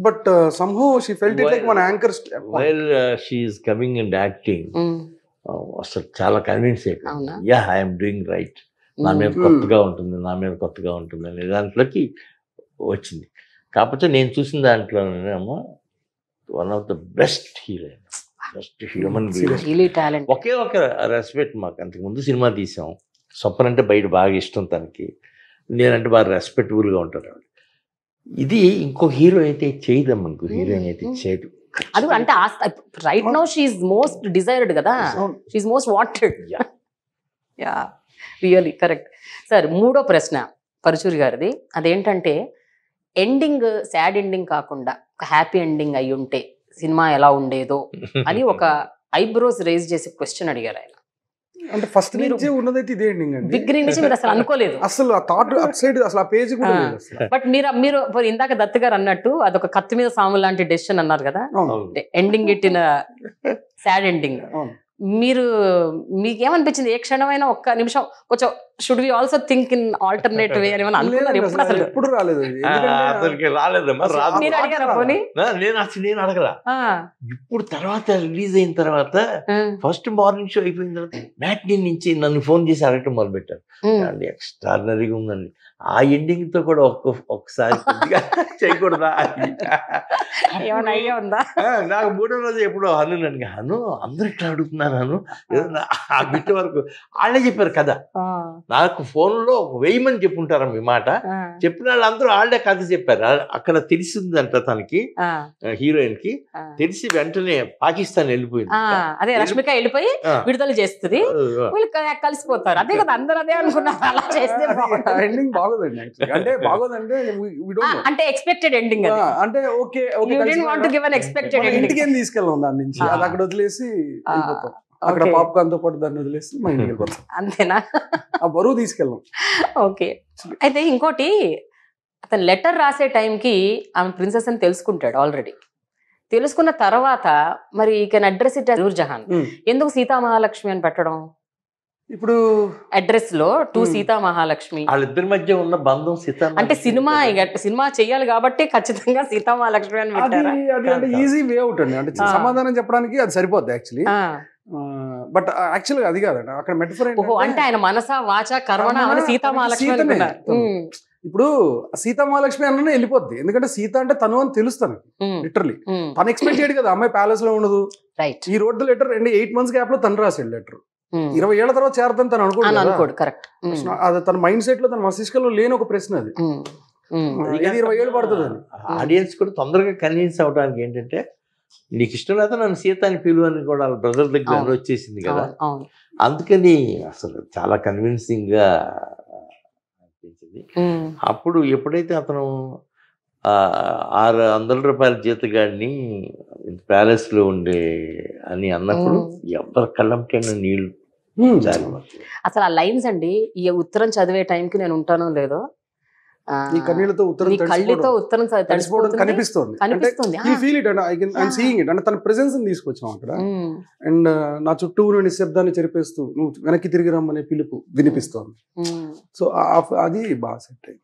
But somehow she felt it like one anchor. While she is coming and acting, అసలు చాలా కన్విన్స్ అయిపోయింది. యా ఐఎమ్ డూయింగ్ రైట్, నా మీద కొత్తగా ఉంటుంది అనే దాంట్లోకి వచ్చింది. కాకపోతే నేను చూసిన దాంట్లోనేమో one of the best heroine, best human being. ఒకే ఒక రెస్పెక్ట్ మాకు. అంతకుముందు సినిమా తీసాం, స్వప్న అంటే బయట బాగా ఇష్టం తనకి, నేనంటే బాగా రెస్పెక్టబుల్గా ఉంటారు. ఇది ఇంకో హీరో అయితే చేయదమ్మా, ఇంకో హీరోయిన్ అయితే చేయదు. అది అంటే right now she is most desired కదా, she is most wanted. Yeah really correct. Sir, మూడో ప్రశ్న పరుచూరి గారిది. అదేంటంటే ఎండింగ్ సాడ్ ఎండింగ్ కాకుండా ఒక హ్యాపీ ఎండింగ్ అయి ఉంటే సినిమా ఎలా ఉండేదో అని ఒక ఐబ్రోస్ రేజ్ చేసే క్వశ్చన్ అడిగారు ఆయన. అంటే ఫస్ట్ నుంచి ఉన్నదైతే ఇదే ఎండింగ్ అండి. బిగినింగ్ నుంచి మీరు అసలు అనుకోలేదు, అసలు ఆ థాట్ అట్ సైడ్ అసలు ఆ పేజ్ కూడా లేదు అసలు. బట్ మీరు ఇందాక దత్ గారు అన్నట్టు అదొక కత్తి మీద సాము లాంటి డెసిషన్ అన్నారు కదా, ending it in sad ending. మీకేమనిపించింది ఏ క్షణమైనా ఒక్క నిమిషం కొంచెం should we also think in alternate way అని అనుకున్నారు? ఎప్పుడు అసలు ఎప్పుడు రాలేదు, మీరు అడిగారా పోనీ? నేను అడగరా. ఇప్పుడు తర్వాత రిలీజ్ అయిన తర్వాత ఫస్ట్ మార్నింగ్ షో అయిపోయిన తర్వాత మ్యాట్నీ నుంచి నన్ను ఫోన్ చేసి అడగటం మొదలు పెట్టారు. ఎక్స్ట్రాడినరీగా ఉందండి. ఆ ఎండింగ్ తో కూడా ఒక్కసారి చేయకూడదా నాకు మూడో రోజు ఎప్పుడో హను నన్ను హను అందరూ ఇట్లా అడుగుతున్నారు హను ఆ బిట్ వరకు వాళ్ళే చెప్పారు కదా. నాకు ఫోన్లో 1000 మంది చెప్పుంటారా మీ మాట, చెప్పిన వాళ్ళందరూ వాళ్ళే కథ చెప్పారు. అక్కడ తెలిసిందంట తనకి, హీరోయిన్ కి తెలిసి వెంటనే పాకిస్తాన్ వెళ్ళిపోయింది. అదే రష్మిక వెళ్ళిపోయి విడుదల చేస్తుంది, కలిసిపోతారు. అదే కదా అందరూ అదే అనుకున్నారు. అలా చేస్తే ఎండింగ్ బాగోదండి. అంటే బాగోదంటే అంటే ఎక్స్పెక్టెడ్ ఎండింగ్, అంటే ఓకే ఇంటికి ఏం తీసుకెళ్ళాం దాని నుంచి, అది అక్కడ వదిలేసి వెళ్ళిపోతాం. అక్కడ పాప్కార్న్ తో పాటు దాన్ని వదిలేసి మా ఇంటికి వెళ్ళిపోతాం. అంతేనా? ఆ బరువు తీసుకెళ్ళాం. ఓకే. అయితే ఇంకోటి, అతను లెటర్ రాసే టైంకి ఆమె ప్రిన్సెస్ అని తెలుసుకుంటాడు ఆల్రెడీ. తెలుసుకున్న తర్వాత మరి ఈ కెన్ అడ్రస్ ఇట్ నూర్జహాన్, ఎందుకు సీతా మహాలక్ష్మి అని పెట్టడం? ఇప్పుడు అడ్రస్ లో టు సీతా మహాలక్ష్మి, వాళ్ళిద్దరి మధ్య ఉన్న బంధం సీతా అంటే సినిమా చెయ్యాలి కాబట్టి ఖచ్చితంగా సీతా మహాలక్ష్మి అని పెట్టారు. అది ఈజీ వే అవుట్ అండి, అంటే సమాధానం చెప్పడానికి అది సరిపోద్ది యాక్చువల్లీ. బట్ యాక్చువల్ గా అది కాదండి, అక్కడ మెటఫర్ అంటే ఆయన మనస వాచ కర్మణ సీతా మహాలక్ష్మి. ఇప్పుడు సీతా మహాలక్ష్మి అన్ననే వెళ్ళిపోద్ది, ఎందుకంటే సీత అంటే తను అని తెలుస్తాను లిటరలీ. తను ఎక్స్పెక్ట్ చేయడు కదా అమ్మాయి ప్యాలెస్ లో ఉండదు. ఈ రోడ్ లెటర్ 8 months గ్యాప్ లో తను రాసాడు లెటర్. 20 ఏళ్ల తర్వాత చేరదని తను అనుకోడు. అది తన మైండ్ సెట్ లో, తన మస్తిష్కంలో లేని ఒక ప్రశ్న అది. 20 ఏళ్ళు పడుతుంది అని. ఆడియన్స్ కూడా తొందరగా కన్విన్స్ అవడానికి ఏంటంటే, నీకు ఇష్టం లేదా నన్ను సీత అని పిలువు అని కూడా వాళ్ళ బ్రదర్ దగ్గర వచ్చేసింది కదా, అందుకని అసలు చాలా కన్విన్సింగ్ గా అనిపించింది. అప్పుడు ఎప్పుడైతే అతను 600 రూపాయల జీతగాడిని ప్యాలెస్ లో ఉండే అని అన్నప్పుడు ఎవరి కళ్ళంకైనా నీళ్ళు జారి. అసలు ఆ లైన్స్ అండి, ఈ ఉత్తరం చదివే టైంకి నేను ఉంటానో లేదో, ఈ కళ్ళతో ఉత్తరం కనిపిస్తుంది. అంటే తన ప్రెజెన్స్ తీసుకొచ్చాం అక్కడ. అండ్ నా చుట్టూ నిశ్శబ్దాన్ని చెరిపేస్తూ నువ్వు వెనక్కి తిరిగి రమ్మనే పిలుపు వినిపిస్తోంది. సో అది బాగా సెట్ అయింది.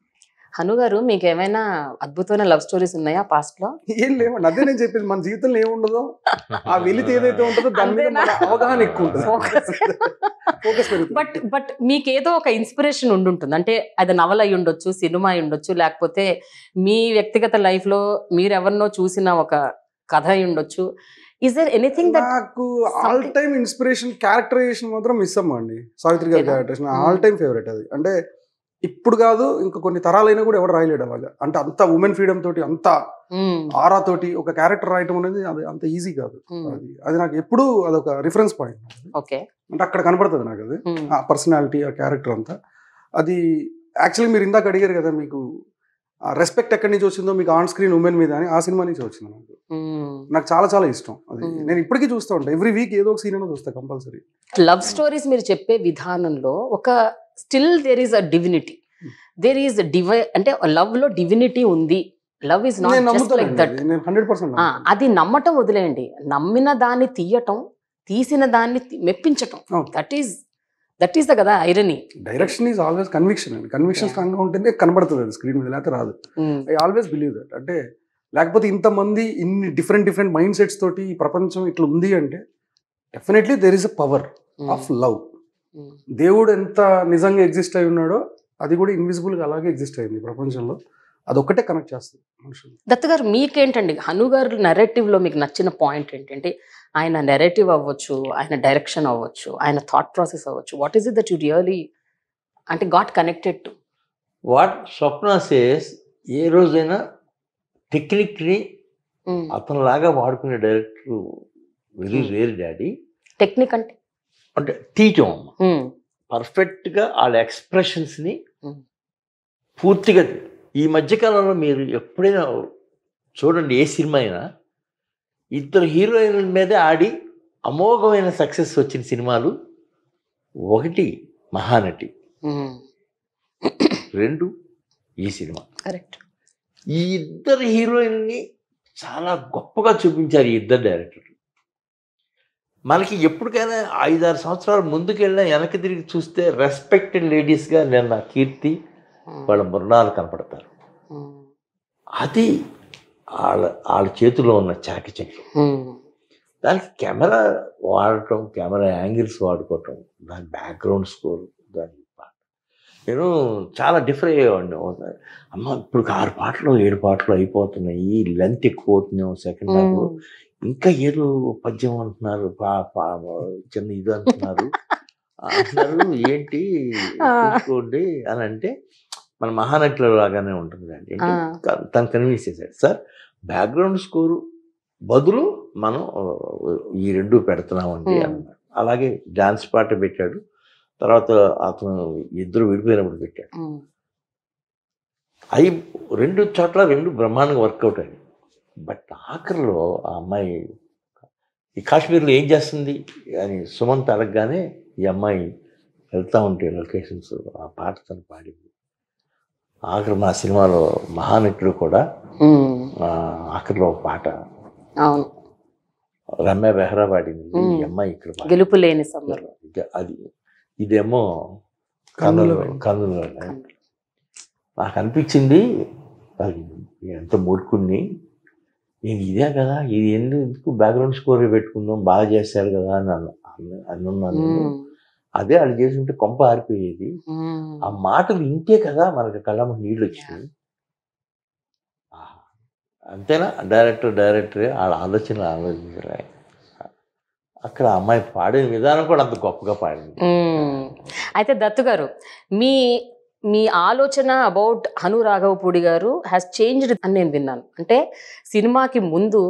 హను గారు, మీకు ఏమైనా అద్భుతమైన లవ్ స్టోరీస్ ఉన్నాయా పాస్ట్ లో? ఏం లేవండి, అదే నేను చెప్పింది. మన జీవితంలో ఏముండదో ఆ వెలితి ఏదైతే ఉంటుందో దాని మీద మన అవగాహన ఎక్కువ ఉంటుంది. బట్ మీకేదో ఒక ఇన్స్పిరేషన్ ఉండుంటుంది. అంటే అది నవల అయి ఉండొచ్చు, సినిమా అయి ఉండొచ్చు, లేకపోతే మీ వ్యక్తిగత లైఫ్ లో మీరు ఎవరినో చూసిన ఒక కథ అయి ఉండొచ్చు. ఇస్ దేర్ ఎనీథింగ్ దట్ నాకు ఆల్ టైమ్ ఇన్స్పిరేషన్ క్యారెక్టరైజేషన్ మాత్రం మిస్ అమ్మండి. సావిత్రి గారి క్యారెక్టరైజేషన్ ఆల్ టైమ్ ఫేవరెట్ అది. అంటే ఇప్పుడు కాదు, ఇంకా కొన్ని తరాలైనా కూడా ఎవరు రాయలేడు అలాగా. అంటే అంత ఉమెన్ ఫ్రీడమ్ తోటి, అంత ఆరా తోటి ఒక క్యారెక్టర్ రాయటం అనేది అది అంత ఈజీ కాదు. అది నాకు ఎప్పుడు అదొక రిఫరెన్స్ పాయింట్. అంటే అక్కడ కనపడుతుంది నాకు అది, ఆ పర్సనాలిటీ, ఆ క్యారెక్టర్ అంతా. అది యాక్చువల్లీ మీరు ఇందాక అడిగారు కదా, మీకు రెస్పెక్ట్ ఎక్కడి నుంచి వచ్చిందో మీకు ఆన్ స్క్రీన్ ఉమెన్ మీద అని, ఆ సినిమా నుంచి వచ్చింది నాకు చాలా చాలా ఇష్టం అది. నేను ఇప్పటికీ చూస్తూ ఉంటాను, ఎవ్రీ వీక్ ఏదో ఒక సీన్ అయినా చూస్తా కంపల్సరీ. లవ్ స్టోరీస్ మీరు చెప్పే విధానంలో ఒక still there is a divinity, there is అంటే లవ్ లో డివినిటీ ఉంది. Love is not just like that. 100% అది నమ్మటం వదిలేయండి, నమ్మిన దాన్ని తీయటం, తీసిన దాన్ని మెప్పించటం, దట్ ఈస్ ద కదా irony. Direction is always conviction అండి. కన్విక్షన్ స్ట్రాంగ్ గా ఉంటేనే కనబడుతుంది అది స్క్రీన్ మీద, లేకపోతే రాదు. I always believe that. అంటే లేకపోతే ఇంతమంది ఇన్ని డిఫరెంట్ మైండ్ సెట్స్ తోటి ఈ ప్రపంచం ఇట్లా ఉంది అంటే definitely there is a power of love. దేవుడు ఎంత నిజంగా ఎగ్జిస్ట్ అయి ఉన్నాడో అది కూడా ఇన్విజిబుల్ గా అలాగే ఎగ్జిస్ట్ అయింది ప్రపంచంలో. అదొక్కటే కనెక్ట్ చేస్తుంది మనుషులు. దత్తు గారు, మీకేంటండి హను గారు నెరేటివ్ లో మీకు నచ్చిన పాయింట్ ఏంటంటే, ఆయన నెరేటివ్ అవ్వచ్చు, ఆయన డైరెక్షన్ అవ్వచ్చు, ఆయన థాట్ ప్రాసెస్ అవ్వచ్చు, what is it that you really అంటే got connected to? What Swapna says, ఏ రోజైనా టెక్నిక్ని అతనిలాగా వాడుకునే director very rare daddy. Technique అంటే తీయటం పర్ఫెక్ట్గా వాళ్ళ ఎక్స్ప్రెషన్స్ని పూర్తిగా. ఈ మధ్యకాలంలో మీరు ఎప్పుడైనా చూడండి, ఏ సినిమా అయినా 2 హీరోయిన్ల మీదే ఆడి అమోఘమైన సక్సెస్ వచ్చిన సినిమాలు, 1 మహానటి, 2 ఈ సినిమా. కరెక్ట్. ఈ 2 హీరోయిన్ని చాలా గొప్పగా చూపించారు ఈ 2 డైరెక్టర్లు. మనకి ఎప్పటికైనా 5-6 సంవత్సరాలు ముందుకెళ్ళినా వెనక్కి తిరిగి చూస్తే రెస్పెక్టెడ్ లేడీస్గా నిన్న కీర్తి, వాళ్ళ మృణాలు కనపడతారు. అది వాళ్ళ చేతిలో ఉన్న చాకచక్యం. దానికి కెమెరా వాడటం, కెమెరా యాంగిల్స్ వాడుకోవటం, దాని బ్యాక్గ్రౌండ్ స్కోర్, దాని నేను చాలా డిఫర్ అయ్యేవాడిని. అమ్మ ఇప్పుడు 6 పాటలు 7 పాటలు అయిపోతున్నాయి, లెంత్ ఎక్కువ అవుతున్నాం, సెకండ్ హాఫ్ ఇంకా ఏదో పద్యం అంటున్నారు, చిన్న ఇది అంటున్నారు ఏంటి చూసుకోండి అని అంటే, మన మహానటిలో లాగానే ఉంటుంది అండి. తను కన్విన్స్ చేశాడు, సార్ బ్యాక్గ్రౌండ్ స్కోరు బదులు మనం ఈ 2 పెడుతున్నామండి అన్నాడు. అలాగే డాన్స్ పాట పెట్టాడు, తర్వాత అతను 2 విడిపోయినప్పుడు పెట్టాడు. అవి 2 చోట్ల 2 బ్రహ్మాండంగా వర్కౌట్ అయ్యాయి. బట్ ఆఖరిలో ఆ అమ్మాయి ఈ కాశ్మీర్లో ఏం చేస్తుంది అని సుమంత్ అడగగానే ఈ అమ్మాయి వెళ్తూ ఉంటే లొకేషన్స్, ఆ పాట తను పాడింది. ఆఖరి మా సినిమాలో మహానటుడు కూడా ఆఖరిలో ఒక పాట రమ్య బెహ్రా పాడింది. ఈ అమ్మాయి ఇక్కడ గెలుపు లేని సమ్మర్, అది ఇదేమో కన్నులు. నాకు అనిపించింది అది ఎంత మూర్ఖుణ్ణి నేను, ఇదే కదా ఇది, ఎందుకు బ్యాక్గ్రౌండ్ స్కోర్ పెట్టుకుందాం, బాగా చేశారు కదా అని అనున్నాను. అదే వాళ్ళు చేస్తుంటే కొంప ఆరిపోయేది. ఆ మాటలు ఇంతే కదా మనకి కళ్ళమ్మ నీళ్ళు వచ్చినాయి. అంతేనా డైరెక్టరే వాళ్ళ ఆలోచించరా. అక్కడ అమ్మాయి పాడిన విధానం కూడా అంత గొప్పగా పాడింది. అయితే దత్తు గారు, మీ మీ ఆలోచన అబౌట్ హను రాఘవపూడి గారు హ్యాస్ చేంజ్డ్ అని నేను విన్నాను. అంటే సినిమాకి ముందు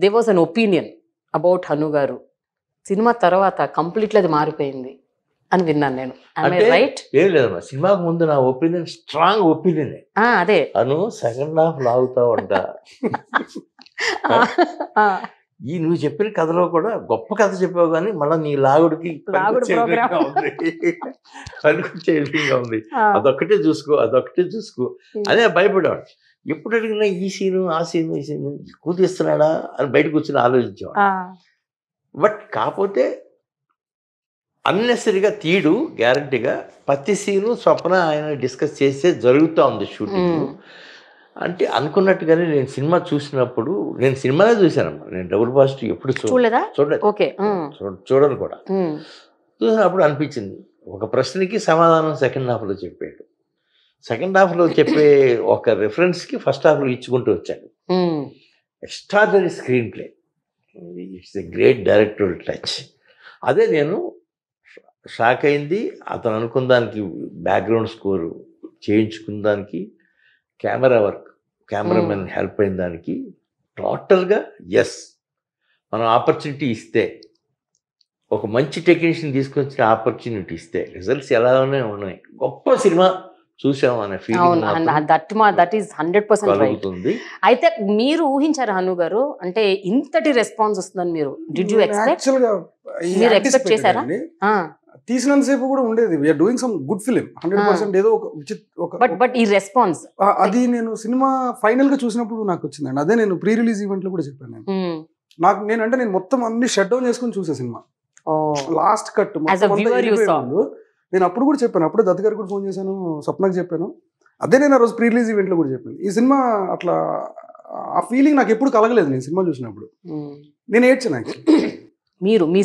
they was an opinion about Hanu గారు, సినిమా తర్వాత కంప్లీట్లీ అది మారిపోయింది అని విన్నాను నేను. రైట్? ఏం లేదమ్మా, సినిమాకు ముందు నా ఒపీనియన్ స్ట్రాంగ్ ఒపీనియన్. అదే అను సెకండ్ హాఫ్ లాగుతా ఉంటా. ఈ నువ్వు చెప్పిన కథలో కూడా గొప్ప కథ చెప్పావు, కానీ మళ్ళీ నీ లాగుడికి పనికొచ్చేగా ఉంది. అదొక్కటే చూసుకో అదే భయపడేవాడు. ఎప్పుడు అడిగినా ఈ సీను ఆ సీను ఈ సీను కూతిస్తున్నాడా అని బయట కూర్చొని ఆలోచించేవాడు. బట్ కాకపోతే అన్నెసరిగా తీడు గ్యారంటీగా ప్రతి సీను స్వప్న ఆయన డిస్కస్ చేస్తే జరుగుతూ ఉంది షూటింగ్. అంటే అనుకున్నట్టుగానే నేను సినిమా చూసినప్పుడు, నేను సినిమానే చూశానమ్మా, నేను డబుల్ పాజిటివ్ ఎప్పుడు చూడను కూడా. చూసినప్పుడు అనిపించింది, ఒక ప్రశ్నకి సమాధానం సెకండ్ హాఫ్లో చెప్పాడు. సెకండ్ హాఫ్లో చెప్పే ఒక రిఫరెన్స్కి ఫస్ట్ హాఫ్లో ఇచ్చుకుంటూ వచ్చాడు. Extraordinary screen play, it's a great directorial touch. అదే నేను షాక్ అయింది. అతను అనుకున్న దానికి బ్యాక్గ్రౌండ్ స్కోరు చేయించుకున్న దానికి, కెమెరా వర్క్, కెమెరామెన్ హెల్ప్ అయిన దానికి టోటల్గా ఎస్. మనం ఆపర్చునిటీ ఇస్తే, ఒక మంచి టెక్నీషియన్ తీసుకొచ్చిన ఆపర్చునిటీ ఇస్తే రిజల్ట్స్ ఎలానే ఉన్నాయి. గొప్ప సినిమా చూసాం అనే ఫీలింగ్ కలుగుతుంది. అయితే మీరు ఊహించారు హను గారు, అంటే ఇంతటి రెస్పాన్స్ వస్తుందని మీరు ఎక్స్పెక్ట్ చేశారా? తీసినంతసేపు కూడా ఉండేది we're doing some good film 100%. ఏదో బట్ ఈ రెస్పాన్స్ అది నేను సినిమా ఫైనల్ గా చూసినప్పుడు నాకు వచ్చిందండి. అదే నేను ప్రీ రిలీజ్ ఈవెంట్ లో కూడా చెప్పాను. నేను మొత్తం అన్ని షట్ డౌన్ చేసుకుని చూసే సినిమా. లాస్ట్ కట్ నేను అప్పుడు కూడా చెప్పాను, అప్పుడు దత్ గారికి కూడా ఫోన్ చేశాను, స్వప్నకి చెప్పాను. అదే నేను ఆ రోజు ప్రీ రిలీజ్ ఈవెంట్ లో కూడా చెప్పాను. ఈ సినిమా అట్లా ఆ ఫీలింగ్ నాకు ఎప్పుడు కలగలేదు. నేను సినిమా చూసినప్పుడు నేను ఏడ్చాను.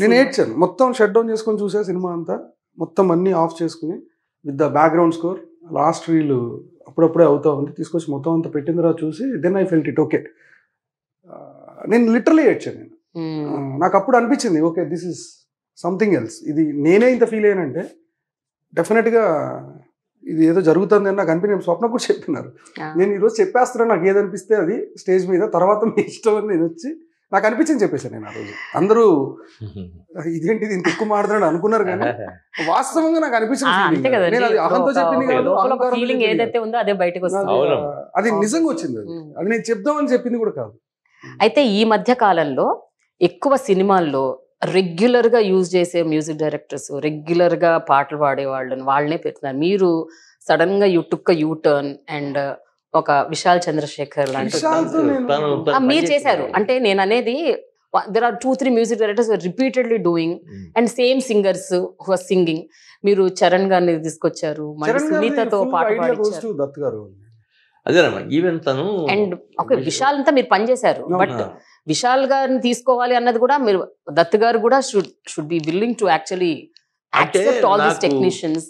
నేను ఏడ్చాను. మొత్తం షట్ డౌన్ చేసుకొని చూసా సినిమా అంతా, మొత్తం అన్ని ఆఫ్ చేసుకుని with the background score. Last reel అప్పుడప్పుడే అవుతా ఉంది, తీసుకొచ్చి మొత్తం అంతా పెట్టిన తర్వాత చూసి then I felt it okay. నేను లిటరలీ ఏడ్చాను. నాకు అప్పుడు అనిపించింది okay this is something else. ఇది నేనే ఇంత ఫీల్ అయ్యానంటే డెఫినెట్గా ఇది ఏదో జరుగుతుంది అని నాకు అనిపించి స్వప్న కూడా చెప్పినారు. నేను ఈరోజు చెప్పేస్తున్నాను, నాకు ఏదనిపిస్తే అది స్టేజ్ మీద, తర్వాత మీ ఇష్టం అని నేను వచ్చి నాకు అనిపించింది చెప్పేసాను నేను ఆ రోజు. అందరూ ఇదేంటి ఇంత ఎక్కువ మాట్లాడుతున్నాడు అనుకున్నారు, కానీ వాస్తవంగా నాకు అనిపించింది. అహంతో చెప్పింది కాదు, అది నిజంగా వచ్చింది. అది నేను చెప్దామని చెప్పింది కూడా కాదు. అయితే ఈ మధ్య కాలంలో ఎక్కువ సినిమాల్లో రెగ్యులర్ గా యూజ్ చేసే మ్యూజిక్ డైరెక్టర్స్, రెగ్యులర్ గా పాటలు పాడే వాళ్ళనే పెడుతున్నారు. మీరు సడన్ గా you took you turn and ఒక విశాల్ చంద్రశేఖర్ లాంటి మీరు చేశారు. అంటే నేను అనేది there are 2-3 music directors who are repeatedly doing and same singers who are singing. మీరు చరణ్ గారిని తీసుకొచ్చారు, మళ్ళీ సునీతతో పాట పాడించారు. అదేనమ్మా ఈవెన్ తను అండ్ ఓకే విశాల్ అంతా మీరు పనిచేశారు. బట్ విశాల్ గారిని తీసుకోవాలి అన్నది కూడా మీరు, దత్ గారు కూడా should be willing to actually accept all this technicians.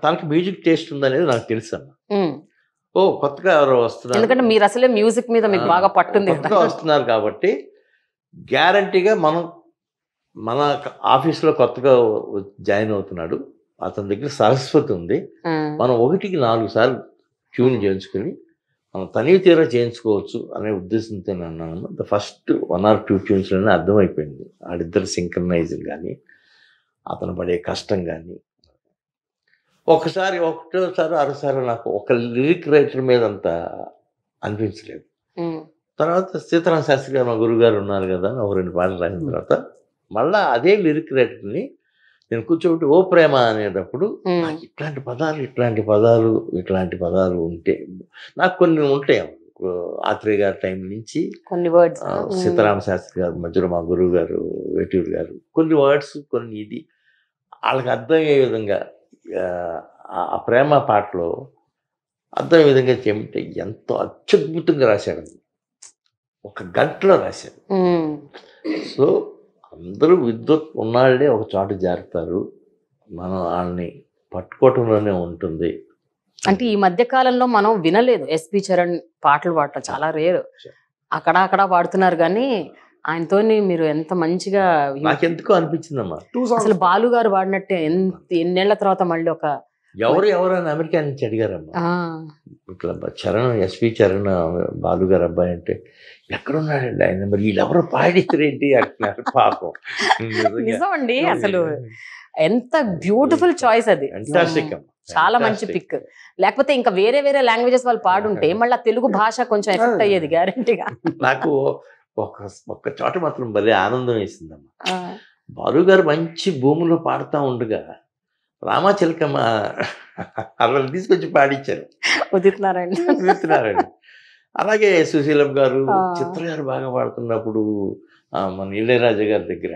తనకి మ్యూజిక్ టేస్ట్ ఉందనేది నాకు తెలుసు అమ్మా. ఓ కొత్తగా ఎవరో వస్తున్నారు, ఎందుకంటే మీరు అసలే మ్యూజిక్ మీద మీకు బాగా పట్టుంది, వస్తున్నారు కాబట్టి గ్యారంటీగా మన ఆఫీస్లో కొత్తగా జాయిన్ అవుతున్నాడు, అతని దగ్గర సరస్వతి ఉంది, మనం 1కి 4 సార్లు ట్యూన్ చేయించుకుని మనం తనివి తీరా చేయించుకోవచ్చు అనే ఉద్దేశంతో అన్నాను. ద ఫస్ట్ 1 or 2 ట్యూన్స్లోనే అర్థమైపోయింది వాళ్ళిద్దరు సింక్రనైజింగ్ కానీ, అతను పడే కష్టం కానీ. ఒకటోసారి 6 నాకు ఒక లిరిక్ రైటర్ మీద అంత అనిపించలేదు. తర్వాత సీతారామ శాస్త్రి గారు మా గురువుగారు ఉన్నారు కదా, ఒక 2 పాటలు రాసిన తర్వాత మళ్ళీ అదే లిరిక్ రైటర్ని నేను కూర్చోబెట్టి ఓ ప్రేమ అనేటప్పుడు ఇట్లాంటి పదాలు ఉంటే నాకు కొన్ని ఉంటాయి. ఆత్రేయ గారి టైం నుంచి కొన్ని వర్డ్స్, సీతారామ శాస్త్రి గారు మధ్యలో మా గురువు గారు వేటూరు గారు కొన్ని వర్డ్స్, కొన్ని ఇది వాళ్ళకి అర్థమయ్యే విధంగా ఆ ప్రేమ పాటలో అర్థమయ్యే విధంగా చెప్తే ఎంతో అత్యద్భుతంగా రాశాడు. 1 గంటలో రాశాడు. సో అందరూ విద్యుత్ ఉన్నాళ్ళే ఒక చోట జారుతారు, మనం వాళ్ళని పట్టుకోవటంలోనే ఉంటుంది. అంటే ఈ మధ్య కాలంలో మనం వినలేదు ఎస్పి చరణ్ పాటలు పాడటం చాలా రేరు. అక్కడ పాడుతున్నారు కానీ ఆయనతోని మీరు ఎంత మంచిగా నాకెందుకో అనిపించిందమ్మా, అసలు బాలు గారు పాడినట్టే ఎన్నేళ్ల తర్వాత మళ్ళీ ఒక ఎవరు అని అమెరికా నుంచి అడిగారమ్మా, ఇట్లా చరణ్ ఎస్పి చరణ్ బాలు గారు అబ్బాయి అంటే ఎక్కడున్నాడండి ఆయన, మరి వీళ్ళెవరో పాడిస్తారేంటి అంటున్నారు. పాపం నిజం అండి, అసలు ఎంత బ్యూటిఫుల్ చాయిస్ అది, చాలా మంచి పిక్. లేకపోతే ఇంకా వేరే వేరే లాంగ్వేజెస్ వాళ్ళు పాడుంటే మళ్ళీ తెలుగు భాష కొంచెం ఎఫెక్ట్ అయ్యేది గ్యారంటీగా. నాకు ఒక్క చోట మాత్రం భలే ఆనందం వేసిందమ్మా, బాలు గారు మంచి భూమిలో పాడుతూ ఉండగా రామాచిలకమ్మ అలా తీసుకొచ్చి పాడించారు, ఉదితున్నారండి. అలాగే సుశీలం గారు, చిత్ర గారు బాగా పాడుతున్నప్పుడు మన ఇళయరాజా గారి దగ్గర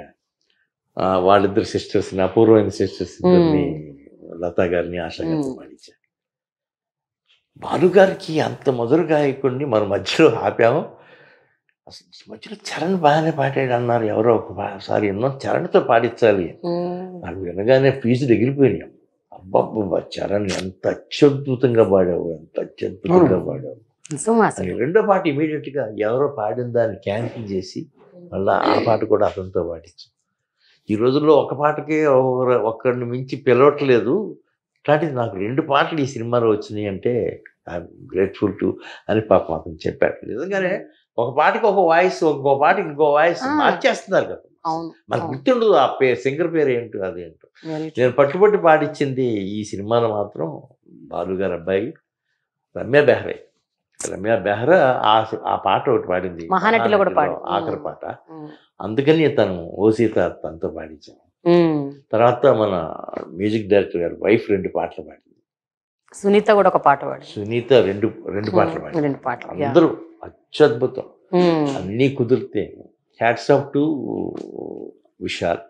వాళ్ళిద్దరు సిస్టర్స్ని, అపూర్వమైన సిస్టర్స్ ఇద్దరిని, లతా గారిని, ఆశా గారిని పాడించారు. బాలు గారికి అంత మధుర గాయకుడిని మన మధ్యలో ఆపాము. అసలు మధ్యలో చరణ్ బాగానే పాడాడు అన్నారు ఎవరో ఒకసారి, ఎన్నో చరణ్తో పాడించాలి. నాకు వినగానే ఫీజులు ఎగిరిపోయినాం. అబ్బాబ్బా చరణ్ ఎంత అత్యద్భుతంగా పాడావు, ఎంత అత్యద్భుతంగా పాడావు. రెండో పాట ఇమీడియట్గా ఎవరో పాడిన దాన్ని క్యాన్సిల్ చేసి మళ్ళీ ఆ పాట కూడా అతనితో పాడించు. ఈ రోజుల్లో ఒక పాటకే ఒక్కడిని మించి పిలవట్లేదు. అట్లాంటిది నాకు 2 పాటలు ఈ సినిమాలో వచ్చినాయి అంటే ఐఎమ్ గ్రేట్ఫుల్ టు అని పాపం అతను చెప్పాడు. నిజంగానే ఒక పాటకి ఒక వాయిస్, ఇంకో పాటకి ఇంకో వాయిస్ మార్చేస్తున్నారు కదా, మనకు గుర్తుండదు ఆ సింగర్ పేరు ఏంటో అదేంటో. నేను పట్టుబట్టి పాడించింది ఈ సినిమాలో మాత్రం బాలు గారు అబ్బాయి రమ్య బెహ్రా ఆ పాట ఒకటి పాడింది, మహానటిలో కూడా ఆఖరి పాట. అందుకని తను ఓసీత తనతో పాడించాను. తర్వాత మన మ్యూజిక్ డైరెక్టర్ గారు వైఫ్ 2 పాటలు పాడింది, సునీత కూడా ఒక పాట పాడింది, సునీత రెండు పాటలు పాడింది. అందరూ అత్యద్భుతం, అన్నీ కుదిరితే హ్యాట్స్ ఆఫ్ టు విశాల్.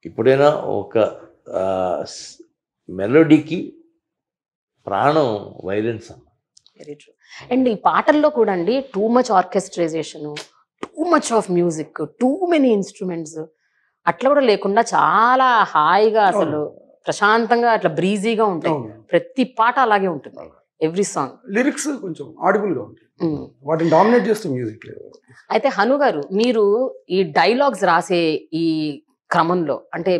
ఇప్పుడైనా ఒక మెలోడీకి ప్రాణం వైలెన్స్ అమ్మ. Very true. అండ్ ఈ పాటల్లో కూడా అండి too much orchestrisation, too much of music, too many instruments అట్లా కూడా లేకుండా చాలా హాయిగా అసలు ప్రశాంతంగా అట్లా బ్రీజీగా ఉంటాయి. ప్రతి పాట అలాగే ఉంటుంది, ఎవ్రీ సాంగ్. లిరిక్స్ కొంచెం ఆడిబుల్ గా ఉంటాయి, వాటిని డామినేట్ చేస్తూ మ్యూజిక్. అయితే హను గారు, మీరు ఈ డైలాగ్స్ రాసే ఈ క్రమంలో అంటే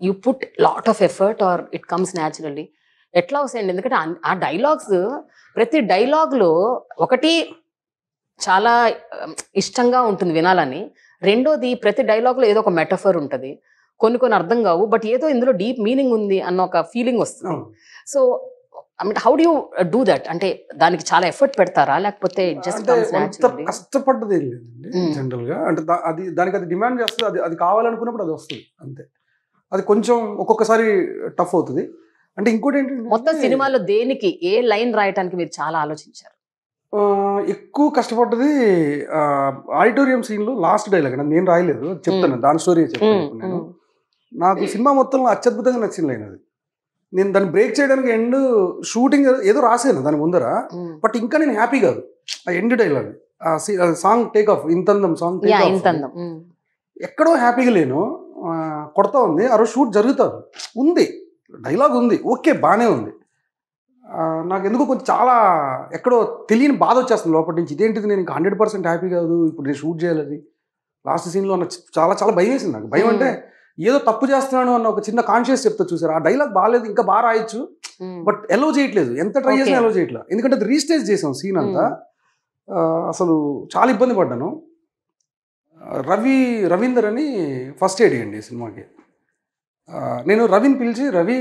you put lot of effort are it comes naturally, ఎట్లా వస్తాయండి? ఎందుకంటే ఆ డైలాగ్స్, ప్రతి డైలాగ్లో ఒకటి చాలా ఇష్టంగా ఉంటుంది వినాలని, రెండోది ప్రతి డైలాగ్లో ఏదో ఒక మెటఫర్ ఉంటుంది, కొన్ని అర్థం కావు, బట్ ఏదో ఇందులో డీప్ మీనింగ్ ఉంది అన్న ఒక ఫీలింగ్ వస్తుంది. So how do you do that? అంటే దానికి చాలా ఎఫర్ట్ పెడతారా, లేకపోతే జస్ట్ కష్టపడ్డది ఏం లేదండి జనరల్ గా. అంటే దానికి అది డిమాండ్ చేస్తుంది, అది కావాలనుకున్నప్పుడు అది వస్తుంది అంతే. అది కొంచెం ఒక్కొక్కసారి టఫ్ అవుతుంది. అంటే ఇంకోటి ఏంటంటే మొత్తం సినిమాలో దేనికి ఏ లైన్ రాయటానికి మీరు చాలా ఆలోచించారు? ఎక్కువ కష్టపడ్డది ఆడిటోరియం సీన్ లో లాస్ట్ డైలాగ్. నేను రాయలేదు, చెప్తాను దాని స్టోరీ చెప్తాను. నేను నాకు సినిమా మొత్తంలో అత్యద్భుతంగా నచ్చిన లైన్ అది. నేను దాన్ని బ్రేక్ చేయడానికి ఎండ్ షూటింగ్ ఏదో రాసాను దాని ముందర, బట్ ఇంకా నేను హ్యాపీ కాదు. ఆ ఎండ్ డైలాగ్, ఆ సాంగ్ టేక్ ఆఫ్, ఇంతందం సాంగ్ ఎక్కడో హ్యాపీగా లేను. కొడతా ఉంది, ఆ రోజు షూట్ జరుగుతుంది, ఉంది డైలాగ్ ఉంది, ఓకే బాగానే ఉంది. నాకు ఎందుకో కొంచెం చాలా ఎక్కడో తెలియని బాధ వచ్చేస్తుంది లోపటి నుంచి. ఇదేంటిది, నేను ఇంకా 100% హ్యాపీ కాదు, ఇప్పుడు నేను షూట్ చేయాలి అది లాస్ట్ సీన్లో అన్న చాలా చాలా భయం వేసింది నాకు. భయం అంటే ఏదో తప్పు చేస్తున్నాను అన్న ఒక చిన్న కాన్షియస్ చెప్తా చూసారు. ఆ డైలాగ్ బాగాలేదు, ఇంకా బాగా రాయొచ్చు, బట్ ఎలో చేయట్లేదు, ఎంత ట్రై చేసినా ఎలో చేయట్లేదు. ఎందుకంటే అది రీస్టేజ్ చేసాం సీన్ అంతా. అసలు చాలా ఇబ్బంది పడ్డాను. రవీందర్ అని ఫస్ట్ ఎయిడ్ అండి సినిమాకి. నేను రవిని పిలిచి, రవి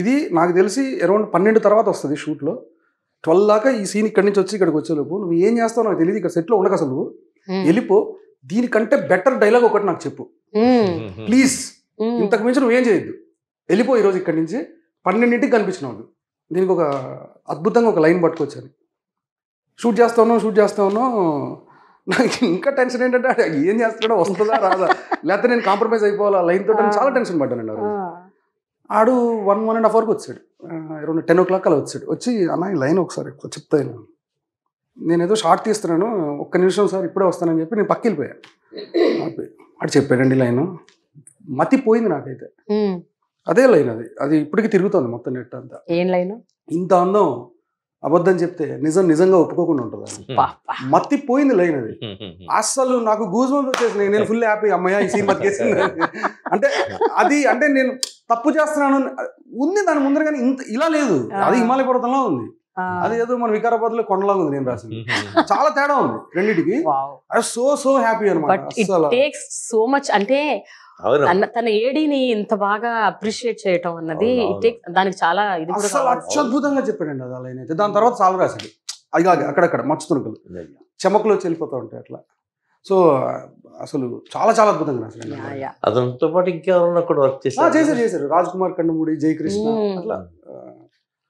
ఇది నాకు తెలిసి అరౌండ్ 12 తర్వాత వస్తుంది షూట్లో, 12 దాకా ఈ సీన్ ఇక్కడి నుంచి వచ్చి ఇక్కడికి వచ్చేలోపు నువ్వు ఏం చేస్తావు నాకు తెలియదు, ఇక్కడ సెట్లో ఉండక అసలు నువ్వు వెళ్ళిపో, దీనికంటే బెటర్ డైలాగ్ ఒకటి నాకు చెప్పు ప్లీజ్, ఇంతకు మించి నువ్వేం చేయొద్దు, వెళ్ళిపో ఈరోజు ఇక్కడి నుంచి, 12ంటికి కనిపించినావు. దీనికి ఒక అద్భుతంగా ఒక లైన్ పట్టుకొచ్చాను. షూట్ చేస్తా ఉన్నావు. నాకు ఇంకా టెన్షన్ ఏంటంటే ఏం చేస్తున్నాడో, వస్తుందా రాదా, లేకపోతే నేను కాంప్రమైజ్ అయిపోవాలా లైన్ తోటి, చాలా టెన్షన్ పడ్డానండి. ఆడు 1.5 hours వచ్చాడు, అరౌండ్ 10 o'clock అలా వచ్చాడు. వచ్చి అన్న ఈ లైన్ ఒకసారి చెప్తాను, నేను ఏదో షార్ట్ తీస్తున్నాను, ఒక్క నిమిషం సార్ ఇప్పుడే వస్తానని చెప్పి నేను పక్కకి వెళ్ళిపోయాను. ఆడు చెప్పాడండి లైన్, మతి పోయింది నాకైతే. అదే లైన్ అది ఇప్పటికీ తిరుగుతుంది మొత్తం నెట్ అంతా. ఏం లైన్? ఇంత అందం అబద్ధం చెప్తే నిజంగా ఒప్పుకోకుండా ఉంటుంది. మత్తిపోయింది లైన్ అది. అస్సలు నాకు గూజ్ బంప్స్ వచ్చేసినాయి. నేను ఫుల్ హ్యాపీ, అమ్మయ్య ఈ సీన్ బతికేసింది అంటే అది అంటే నేను తప్పు చేస్తున్నాను ఉంది దాని ముందర, కానీ ఇంత ఇలా లేదు. అది హిమాలయ పర్వతంలో ఉంది, అది ఏదో మన వికారాబాద్ లో కొండలా ఉంది నేను రాసింది. చాలా తేడా ఉంది రెండింటికి. సో హ్యాపీ అనమాట. సో మచ్ అంటే తన ఏడీని ఇంత బాగా అప్రిషియేట్ చేయటం అన్నది దానికి చాలా ఇది అసలు అత్యద్భుతంగా చెప్పాడండి అది. అలా అయితే దాని తర్వాత చాలా రాశాడు. అది కాదు అక్కడక్కడ మచ్చుతునుకలు చెమకులో చెల్లిపోతూ ఉంటాయి అట్లా. సో అసలు చాలా చాలా అద్భుతంగా రాశాడు. అతనితో పాటు ఇంకెవరన్నా కూడా వర్క్ చేశారు. రాజ్ కుమార్ కండమూడి, జయకృష్ణ అట్లా.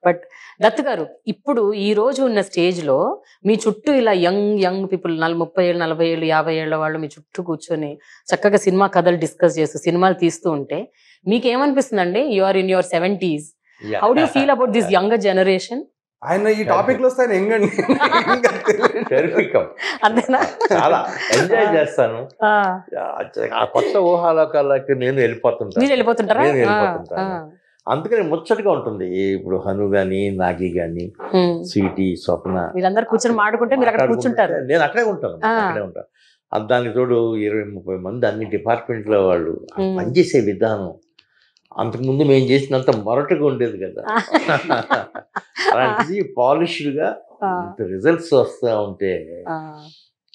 బట్ దత్ గారు, ఇప్పుడు ఈ రోజు ఉన్న స్టేజ్ లో మీ చుట్టూ ఇలా యంగ్ పీపుల్ 30 ఏళ్ళు 40 ఏళ్ళు 50 ఏళ్ళ వాళ్ళు మీ చుట్టూ కూర్చొని చక్కగా సినిమా కథలు డిస్కస్ చేస్తూ సినిమాలు తీస్తూ ఉంటే మీకు ఏమనిపిస్తుందండి? You are in your 70s. How do you feel about this younger generation? ఆయన ఈ టాపిక్ లో వస్తే ఆయన అంతేనా? చాలా ఎంజాయ్ చేస్తాను. ఆ కొత్త ఊహాలోకాలకి నేను వెళ్ళిపోతుంటారా? అందుకని ముచ్చటగా ఉంటుంది. ఇప్పుడు హను గాని, నాగి గాని, స్వీటీ, స్వప్న వీళ్ళందరూ కూర్చొని మాట్లాడుకుంటే మీరు అక్కడ కూర్చుంటారు. నేను అక్కడే ఉంటాను. దానికి తోడు 20-30 మంది అన్ని డిపార్ట్మెంట్లో వాళ్ళు పనిచేసే విధానం అంతకుముందు మేము చేసినంత మొరటుగా ఉండేది కదా. అలాంటిది పాలిష్డ్గా రిజల్ట్స్ వస్తూ ఉంటే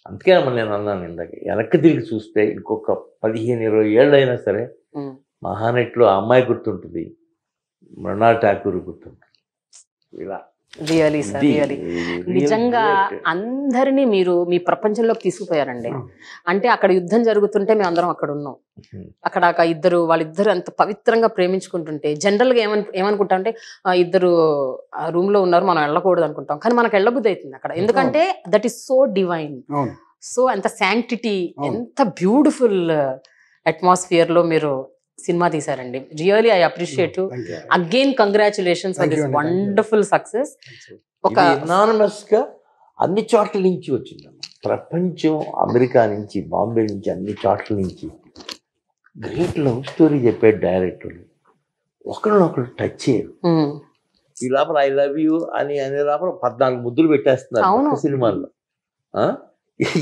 అందుకే నేను అన్నాను ఇందాక, వెనక్కి తిరిగి చూస్తే ఇంకొక 15-20 ఏళ్ళు అయినా సరే మహానటిలో ఆ అమ్మాయి గుర్తుంటుంది, మృణాల్ ఠాకూర్ గుర్తుంటుంది. ఇలా రియలీ సార్, రియలీ నిజంగా అందరినీ మీరు మీ ప్రపంచంలోకి తీసుకుపోయారండి. అంటే అక్కడ యుద్ధం జరుగుతుంటే మేము అందరం అక్కడ ఉన్నాం. అక్కడ వాళ్ళిద్దరు అంత పవిత్రంగా ప్రేమించుకుంటుంటే జనరల్ గా ఏమనుకుంటాం అంటే ఇద్దరు రూమ్ లో ఉన్నారు, మనం వెళ్ళకూడదు అనుకుంటాం. కానీ మనకు వెళ్ళబుద్ధి అవుతుంది అక్కడ, ఎందుకంటే that is so divine. So అంత శాంక్టిటీ, ఎంత బ్యూటిఫుల్ అట్మాస్ఫియర్ లో మీరు సినిమా తీసారండి. Really I appreciate you. Again congratulations for this wonderful success. ఒక అనానమస్ గా అన్ని చోట్ల నుంచి వచ్చింది ప్రపంచం, అమెరికా నుంచి, బాంబే నుంచి, అన్ని చోట్ల నుంచి గ్రేట్ లవ్ స్టోరీ చెప్పాడు డైరెక్టర్. ఒకరినొకరు టచ్ చేయరు. ఈ లోపల ఐ లవ్ యూ అనే లోపల 14 ముద్దులు పెట్టేస్తున్నారు సినిమాల్లో.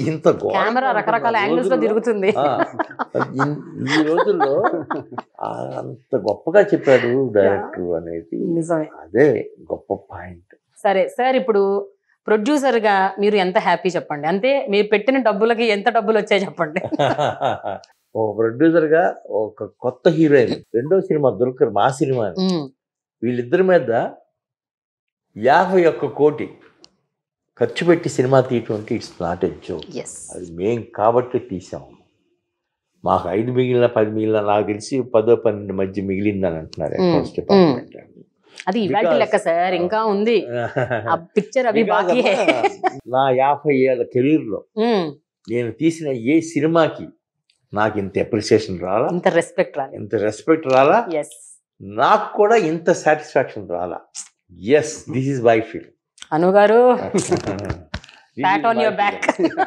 ఇంత కెమెరా రకరకాల యాంగిల్స్ లో తిరుగుతుంది. ఈ రోజుల్లో అంత గొప్పగా చెప్పాడు డైరెక్టర్ అనేది నిజమే, అదే గొప్ప పాయింట్. సరే సార్, ఇప్పుడు ప్రొడ్యూసర్ గా మీరు ఎంత హ్యాపీ చెప్పండి, అంటే మీరు పెట్టిన డబ్బులకి ఎంత డబ్బులు వచ్చాయి చెప్పండి. ఒక ప్రొడ్యూసర్ గా ఒక కొత్త హీరోయిన్, రెండో సినిమా దొరకరు మా సినిమా, వీళ్ళిద్దరి మీద 51 కోటి ఖర్చు పెట్టి సినిమా తీయటం ఇట్స్ నాట్ ఎ జోక్. అది మేం కాబట్టి తీసాము. మాకు 5 మిగిలిన 10 మిగిలిన, నాకు తెలిసి 10-12 మధ్య మిగిలిందని అంటున్నారు అకౌంట్స్ డిపార్ట్మెంట్. అది ఇవాళ లెక్క సార్, ఇంకా ఉంది ఆ పిక్చర్. అవి బాకీ నా 50 ఏళ్ళ కెరీర్ లో నేను తీసిన ఏ సినిమాకి నాకు ఇంత అప్రిసియేషన్ రాలా, ఇంత రెస్పెక్ట్ రాలా, నాకు కూడా ఇంత సాటిస్ఫాక్షన్ రాలా. Yes, this is my feel. Anu garu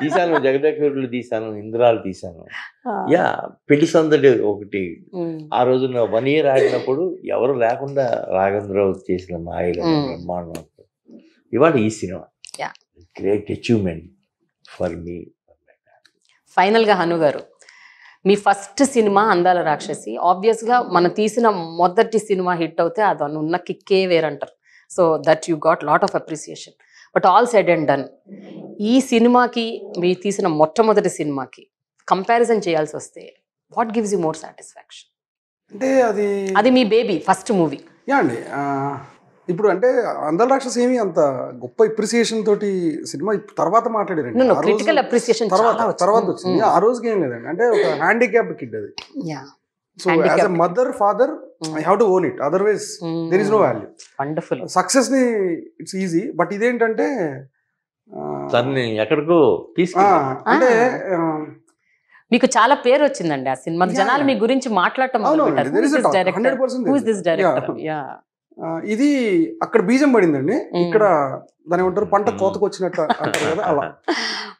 తీసాను, జగదేకవీరులు తీసాను, ఇంద్రాలు తీసాను. యా, పెళ్లి సందడి ఒకటి ఆ రోజున 1 year ఆడినప్పుడు ఎవరు లేకుండా రాఘవేంద్రరావు చేసిన మాయలు బ్రహ్మాండం. ఇవాళ ఈ cinema great achievement for me. Final గా హను గారు, మీ ఫస్ట్ సినిమా అందాల రాక్షసి. ఆబ్వియస్ గా మనం తీసిన మొదటి సినిమా హిట్ అవుతే అది ఉన్న కిక్కే వేరంటారు. So that you got lot of appreciation. But all said and done, ఈ సినిమాకి మీ తీసిన మొట్టమొదటి సినిమాకి కంపారిజన్ చేయాల్సి వస్తే what gives you more satisfaction? అంటే అది మీ బేబీ ఫస్ట్ మూవీ. యా అండి, ఇప్పుడు అంటే అందాల రాక్షసి ఏమి అంత గొప్ప అప్రిసియేషన్ తోటి సినిమా తర్వాత మాట్లాడారండి. క్రిటికల్ అప్రిసియేషన్ తర్వాత వచ్చింది. ఆ రోజుకి ఏం లేదండి, అంటే ఒక హ్యాండిక్యాప్డ్ కిడ్ అది. So as a mother, father, I have to own it. Otherwise, there is no value. Wonderful. Success ni it's easy, but ఇదేంటంటే తన్ని ఎక్కడికో అంటే మీకు చాలా పేరు వచ్చిందండి ఆ సినిమా. జనాలు మీ గురించి మాట్లాడటం మొదలుపెట్టారు. ఇది అక్కడ బీజం పడిందండి, ఇక్కడ దాని ఏమంటారు పంట కోతకు వచ్చినట్టు అంటారు కదా, అలా.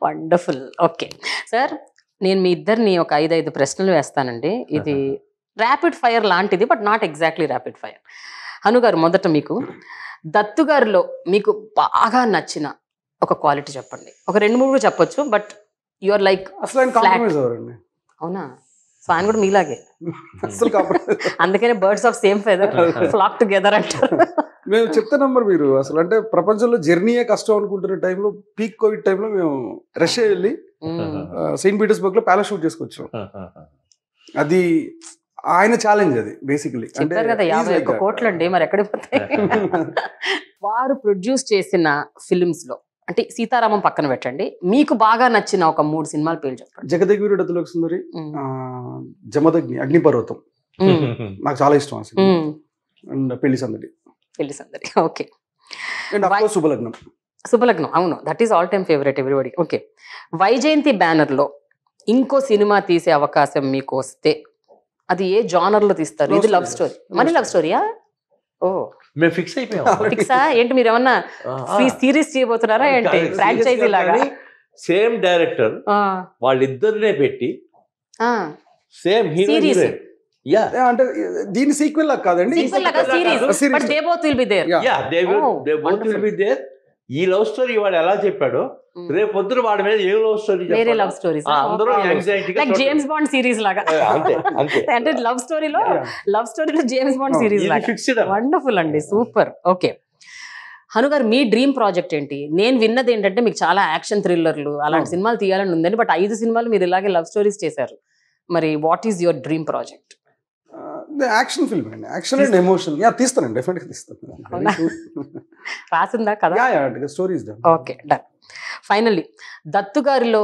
వండర్ఫుల్. ఓకే సార్, నేను మీ ఇద్దరిని ఒక 5 ప్రశ్నలు వేస్తానండి. ఇది ర్యాపిడ్ ఫైర్ లాంటిది, but not exactly rapid fire. Hanu గారు, మొదట మీకు దత్తు గారిలో మీకు బాగా నచ్చిన ఒక క్వాలిటీ చెప్పండి. ఒక 2-3 చెప్పొచ్చు, బట్ యువర్ లైక్ అసలు ఆయన కాంప్రమైజ్ అవ్వరండి. అవునా? సో ఆయన కూడా మీలాగే, అసలు కాంప్రమైజ్. అందుకనే birds of same feather flock together అంటారు. మేము చెప్తే నంబర్ మీరు అసలు అంటే ప్రపంచంలో జర్నీయే కష్టం అనుకుంటున్న టైంలో, పీక్ కోవిడ్ టైంలో మేము రష్యా వెళ్ళి సెయింట్ పీటర్స్బర్గ్ లో ప్యాలెస్ షూట్ చేసుకొచ్చాం. అది ఆయన ఛాలెంజ్, అది బేసికలీ. చెప్పారు కదా 51 కోట్లు అండి, మరి ఎక్కడికి పోతాయి. వారు ప్రొడ్యూస్ చేసిన ఫిల్మ్స్ లో అంటే సీతారామం పక్కన పెట్టండి, మీకు బాగా నచ్చిన ఒక 3 సినిమాల పేర్లు చెప్పండి. జగదేగువీరుడు అతిలోక సుందరి, జమదగ్ని, అగ్నిపర్వతం నాకు చాలా ఇష్టం అసలు, and Pelli Sandadi. Okay. And of course Shubhalagnam. Shubhalagnam, అవును, that is all time favourite everybody. Okay. Vyjayanthi banner లో ఇంకో సినిమా తీసే అవకాశం మీకు వస్తే అది ఏ జానర్ లో తీస్తారు? ఇది లవ్ స్టోరీ, మనీ లవ్ స్టోరీయా? ఓ, మేము ఫిక్స్ అయిపోయాం. ఫిక్సా ఏంటి? మీరు ఏమన్నా సిరీస్ చేయబోతున్నారా ఏంటి? ఫ్రాంచైజీ లాగా? సేమ్ డైరెక్టర్ వాళ్ళిద్దరినే పెట్టి సేమ్ సిరీస్. అంటే దీని సీక్వెల్ లాగా కాదండి, ఈ లవ్ స్టోరీ వాడు ఎలా చెప్పాడో రేపు పొద్దున వాడి మీద ఏ లవ్ స్టోరీ, వేరే లవ్ స్టోరీస్, అందరూ లైక్ జేమ్స్ బాండ్ సిరీస్ లాగా. అంటే లవ్ స్టోరీలో జేమ్స్ బాండ్ సిరీస్ లాగా. వండర్ఫుల్ అండి, సూపర్. ఓకే. హను గారు, మీ డ్రీమ్ ప్రాజెక్ట్ ఏంటి? నేను విన్నది ఏంటంటే మీకు చాలా యాక్షన్ థ్రిల్లర్లు అలాంటి సినిమాలు తీయాలని ఉందని, బట్ 5 సినిమాలు మీరు ఇలాగే లవ్ స్టోరీస్ చేశారు. మరి what is your dream project? Action film అండి, యాక్షన్ అండ్ ఎమోషన్. తీస్తానండి, డెఫినెట్ గా తీస్తాను. రాసిందా కదా? Stories. Okay, done. Finally Dattu గారిలో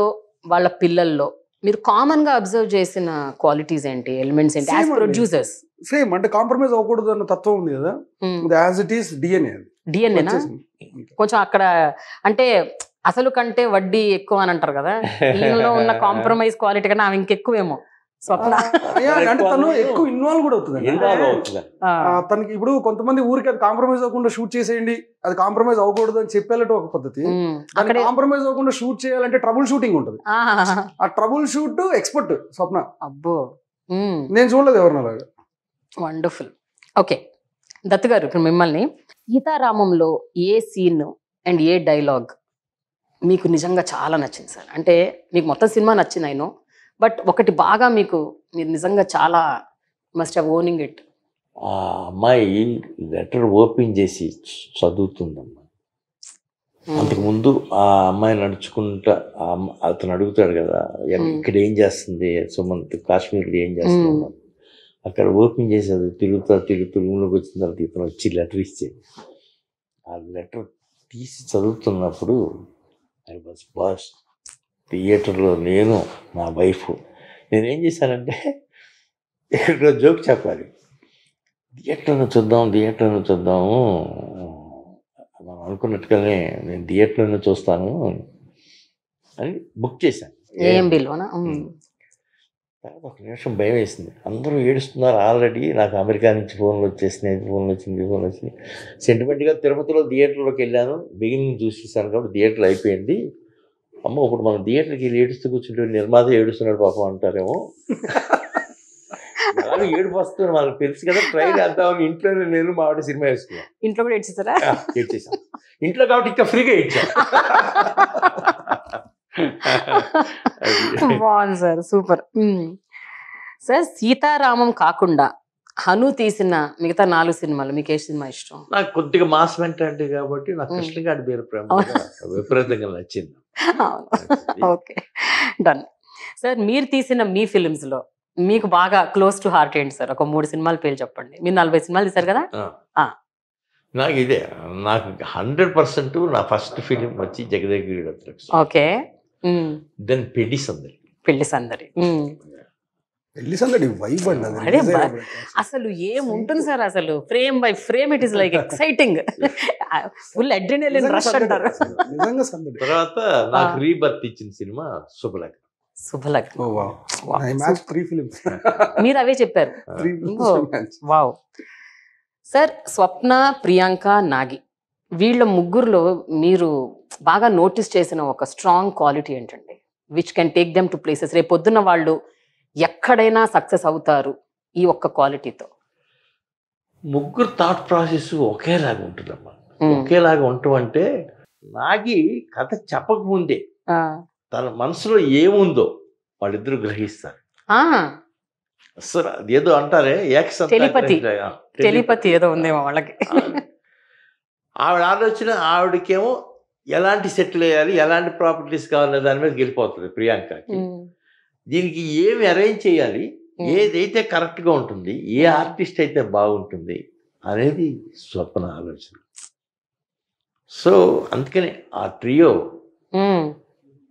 వాళ్ళ పిల్లల్లో మీరు కామన్ గా అబ్జర్వ్ చేసిన క్వాలిటీస్ ఏంటి, ఎలిమెంట్స్ ఏంటి యాజ్ ప్రొడ్యూసర్స్? సేమ్, అంటే కాంప్రమైజ్ అవ్వకూడదు అన్న తత్వం ఉంది కదా, యాజ్ ఇట్ ఈస్ డిఎన్ఏనా? కొంచెం అక్కడ అంటే అసలు కంటే వడ్డీ ఎక్కువ అని అంటారు కదా, ఈయనలో ఉన్న కాంప్రమైజ్ క్వాలిటీ కన్నా ఆమె ఇంకెక్కువేమో. స్వప్న అంటే తను ఎక్కువ ఇన్వాల్వ్ కూడా అవుతుంది. తనకి ఇప్పుడు కొంతమంది ఊరికి అది కాంప్రమైజ్ అవ్వకుండా షూట్ చేసేయండి, అది కాంప్రమైజ్ అవ్వకూడదు అని చెప్పేటట్టు ఒక పద్ధతి. కాంప్రమైజ్ అవ్వకుండా షూట్ చేయాలంటే ట్రబుల్ షూటింగ్ ఉంటుంది. ఆ ట్రబుల్ షూట్ ఎక్స్పర్ట్ స్వప్న. అబ్బో, నేను చూడలేదు ఎవరిని అలాగా. వండర్ఫుల్. ఓకే దత్తు గారు, ఇప్పుడు మిమ్మల్ని సీతారామంలో ఏ సీన్ అండ్ ఏ డైలాగ్ మీకు నిజంగా చాలా నచ్చింది సార్? అంటే మీకు మొత్తం సినిమా నచ్చింది అయినో, బట్ ఒకటి బాగా మీరు నిజంగా చాలా మస్ట్ హావ్ ఓనింగ్ ఇట్. ఆ అమ్మాయి లెటర్ ఓపెన్ చేసి చదువుతుందమ్మా. అంతకుముందు ఆ అమ్మాయి నడుచుకుంటా అతను అడుగుతాడు కదా, ఇక్కడ ఏం చేస్తుంది సుమంత్, కాశ్మీర్లో ఏం చేస్తుంది, అక్కడ ఓపెన్ చేసి అది తిరుగుతూ రూమ్లోకి వచ్చిన తర్వాత ఇతను వచ్చి లెటర్ ఇచ్చే ఆ లెటర్ తీసి చదువుతున్నప్పుడు ఐ వాజ్ బస్ట్. థియేటర్లో నేను, నా వైఫ్, నేనేం చేశానంటే ఇక్కడ జోక్ చెప్పాలి, థియేటర్లో చూద్దాము మనం అనుకున్నట్టుగానే నేను థియేటర్లోనే చూస్తాను అని బుక్ చేశాను. ఒక నిమిషం భయం వేసింది, అందరూ ఏడుస్తున్నారు ఆల్రెడీ, నాకు అమెరికా నుంచి ఫోన్లు వచ్చేసినాయి, ఫోన్ వచ్చింది. సెంటిమెంట్గా తిరుపతిలో థియేటర్లోకి వెళ్ళాను, బిగినింగ్ చూసేసాను కాబట్టి థియేటర్ అయిపోయింది. అమ్మ ఇప్పుడు మనం థియేటర్కి వెళ్ళి ఏడుస్తూ కూర్చుంటే నిర్మాత ఏడుస్తున్నాడు పాపం అంటారేమో, అలాగే ఏడుపు వస్తుంది మనకు తెలుసు కదా, ట్రై చేద్దామని ఇంట్లో నేను మా ఆవిడ సినిమా వేసుకున్నాను. ఇంట్లో కూడా ఏడ్చేసారా? ఏడ్చేసాను ఇంట్లో కాబట్టి ఇంకా ఫ్రీగా ఏడ్చాను. బాగుంది సార్, సూపర్. సార్ సీతారామం కాకుండా హను తీసిన మిగతా 4 సినిమాలు మీకు ఏ సినిమా ఇష్టం? నాకు కొద్దిగా మాస్ మెంటాలిటీ కాబట్టి నాకు కృష్ణగాడి పేరు ప్రేమ విపరీతంగా నచ్చింది. Okay, done. సార్ మీరు తీసిన మీ ఫిలిమ్స్ లో మీకు బాగా క్లోజ్ టు హార్ట్ ఏంటి సార్? ఒక 3 సినిమాల పేరు చెప్పండి. మీరు 40 సినిమాలు తీశారు కదా. నాకు ఇదే, నాకు 100% నా ఫస్ట్ ఫిలిం వచ్చి జగదేగువీరుడు. ఓకే. దెన్ పెళ్లి సందడి. వైబ్ అండి, అసలు ఏముంటుంది సార్, అసలు frame by frame it is like exciting, full adrenaline rush అంటారు. తర్వాత నాకు రీబర్త్ ఇచ్చిన సినిమా శుభలగ్నం. మీరు అవే చెప్పారు. వావ్. సార్ స్వప్న, ప్రియాంక, నాగి, వీళ్ళ ముగ్గురులో మీరు బాగా నోటీస్ చేసిన ఒక స్ట్రాంగ్ క్వాలిటీ ఏంటండి, which can take them to places? రేపు పొద్దున్న వాళ్ళు ఎక్కడైనా సక్సెస్ అవుతారు, ఈ ఒక్క క్వాలిటీతో? ముగ్గురు థాట్ ప్రాసెస్ ఒకేలాగా ఉంటుందమ్మా. ఒకేలాగా ఉండటం అంటే నాగి కథ చెప్పకముందే తన మనసులో ఏముందో వాళ్ళిద్దరూ గ్రహిస్తారు. అసలు అదేదో అంటారే టెలిపతి ఏదో ఉందేమో వాళ్ళకి. ఆవిడ ఆలోచన ఆవిడకేమో ఎలాంటి సెటిల్ అయ్యాలి, ఎలాంటి ప్రాపర్టీస్ కావాలనే దాని మీద గెలిపోతుంది ప్రియాంకకి. దీనికి ఏమి అరేంజ్ చేయాలి, ఏదైతే కరెక్ట్గా ఉంటుంది, ఏ ఆర్టిస్ట్ అయితే బాగుంటుంది అనేది స్వప్న ఆలోచన. సో అందుకనే ఆ ట్రియో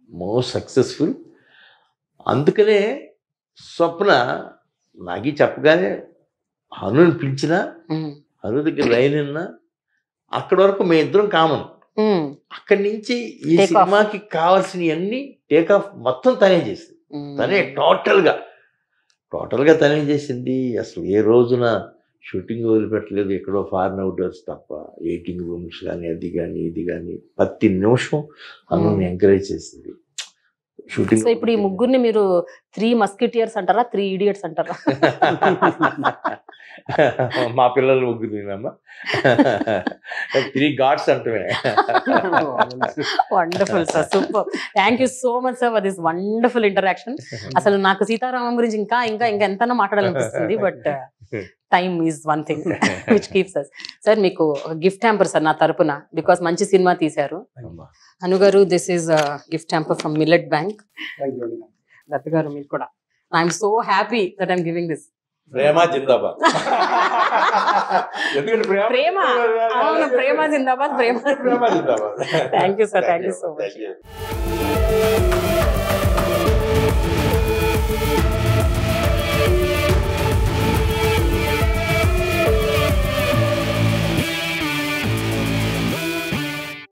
మోస్ట్ సక్సెస్ఫుల్. అందుకనే స్వప్న నాగి చెప్పగానే హనుని పిలిచినా, హను దగ్గర లైన్ ఉన్నా, అక్కడి వరకు మేము ఇద్దరం కామన్. అక్కడి నుంచి ఈ సినిమాకి కావాల్సినవన్నీ టేకాఫ్ మొత్తం తనే చేసింది. తనే టోటల్గా తనే చేసింది. అసలు ఏ రోజున షూటింగ్ వదిలిపెట్టలేదు, ఎక్కడో ఫారెన్ అవుట్డోర్స్ తప్ప. ఎయిటింగ్ రూమ్స్ కానీ అది కానీ ఇది కానీ ప్రతి నిమిషం హనుని ఎంకరేజ్ చేసింది. షూటింగ్. సో ఇప్పుడు ఈ ముగ్గురిని మీరు 3 మస్కిటియర్స్ అంటారా, 3 ఇడియట్స్ అంటారా? మా పిల్లలు ముగ్గురు అమ్మా 3 గాడ్స్ అంటమే. Wonderful sir, super. Thank you so much sir for this wonderful interaction. అసలు నాకు సీతారామం గురించి ఇంకా ఇంకా ఇంకా ఎంతనో మాట్లాడాలనిపిస్తుంది, but time is one thing which keeps us. Sir మీకు గిఫ్ట్ హ్యాంపర్ సార్ నా తరపున, బికాస్ మంచి సినిమా తీశారు. Anu garu, this is gift hamper from millet bank. Dutt garu మీకు కూడా I'm so happy that I'm giving this. ప్రేమ జిందాబాద్. ప్రేమ, అవును, ప్రేమ జిందాబాద్, ప్రేమ జిందాబాద్. Thank you sir, thank you so much.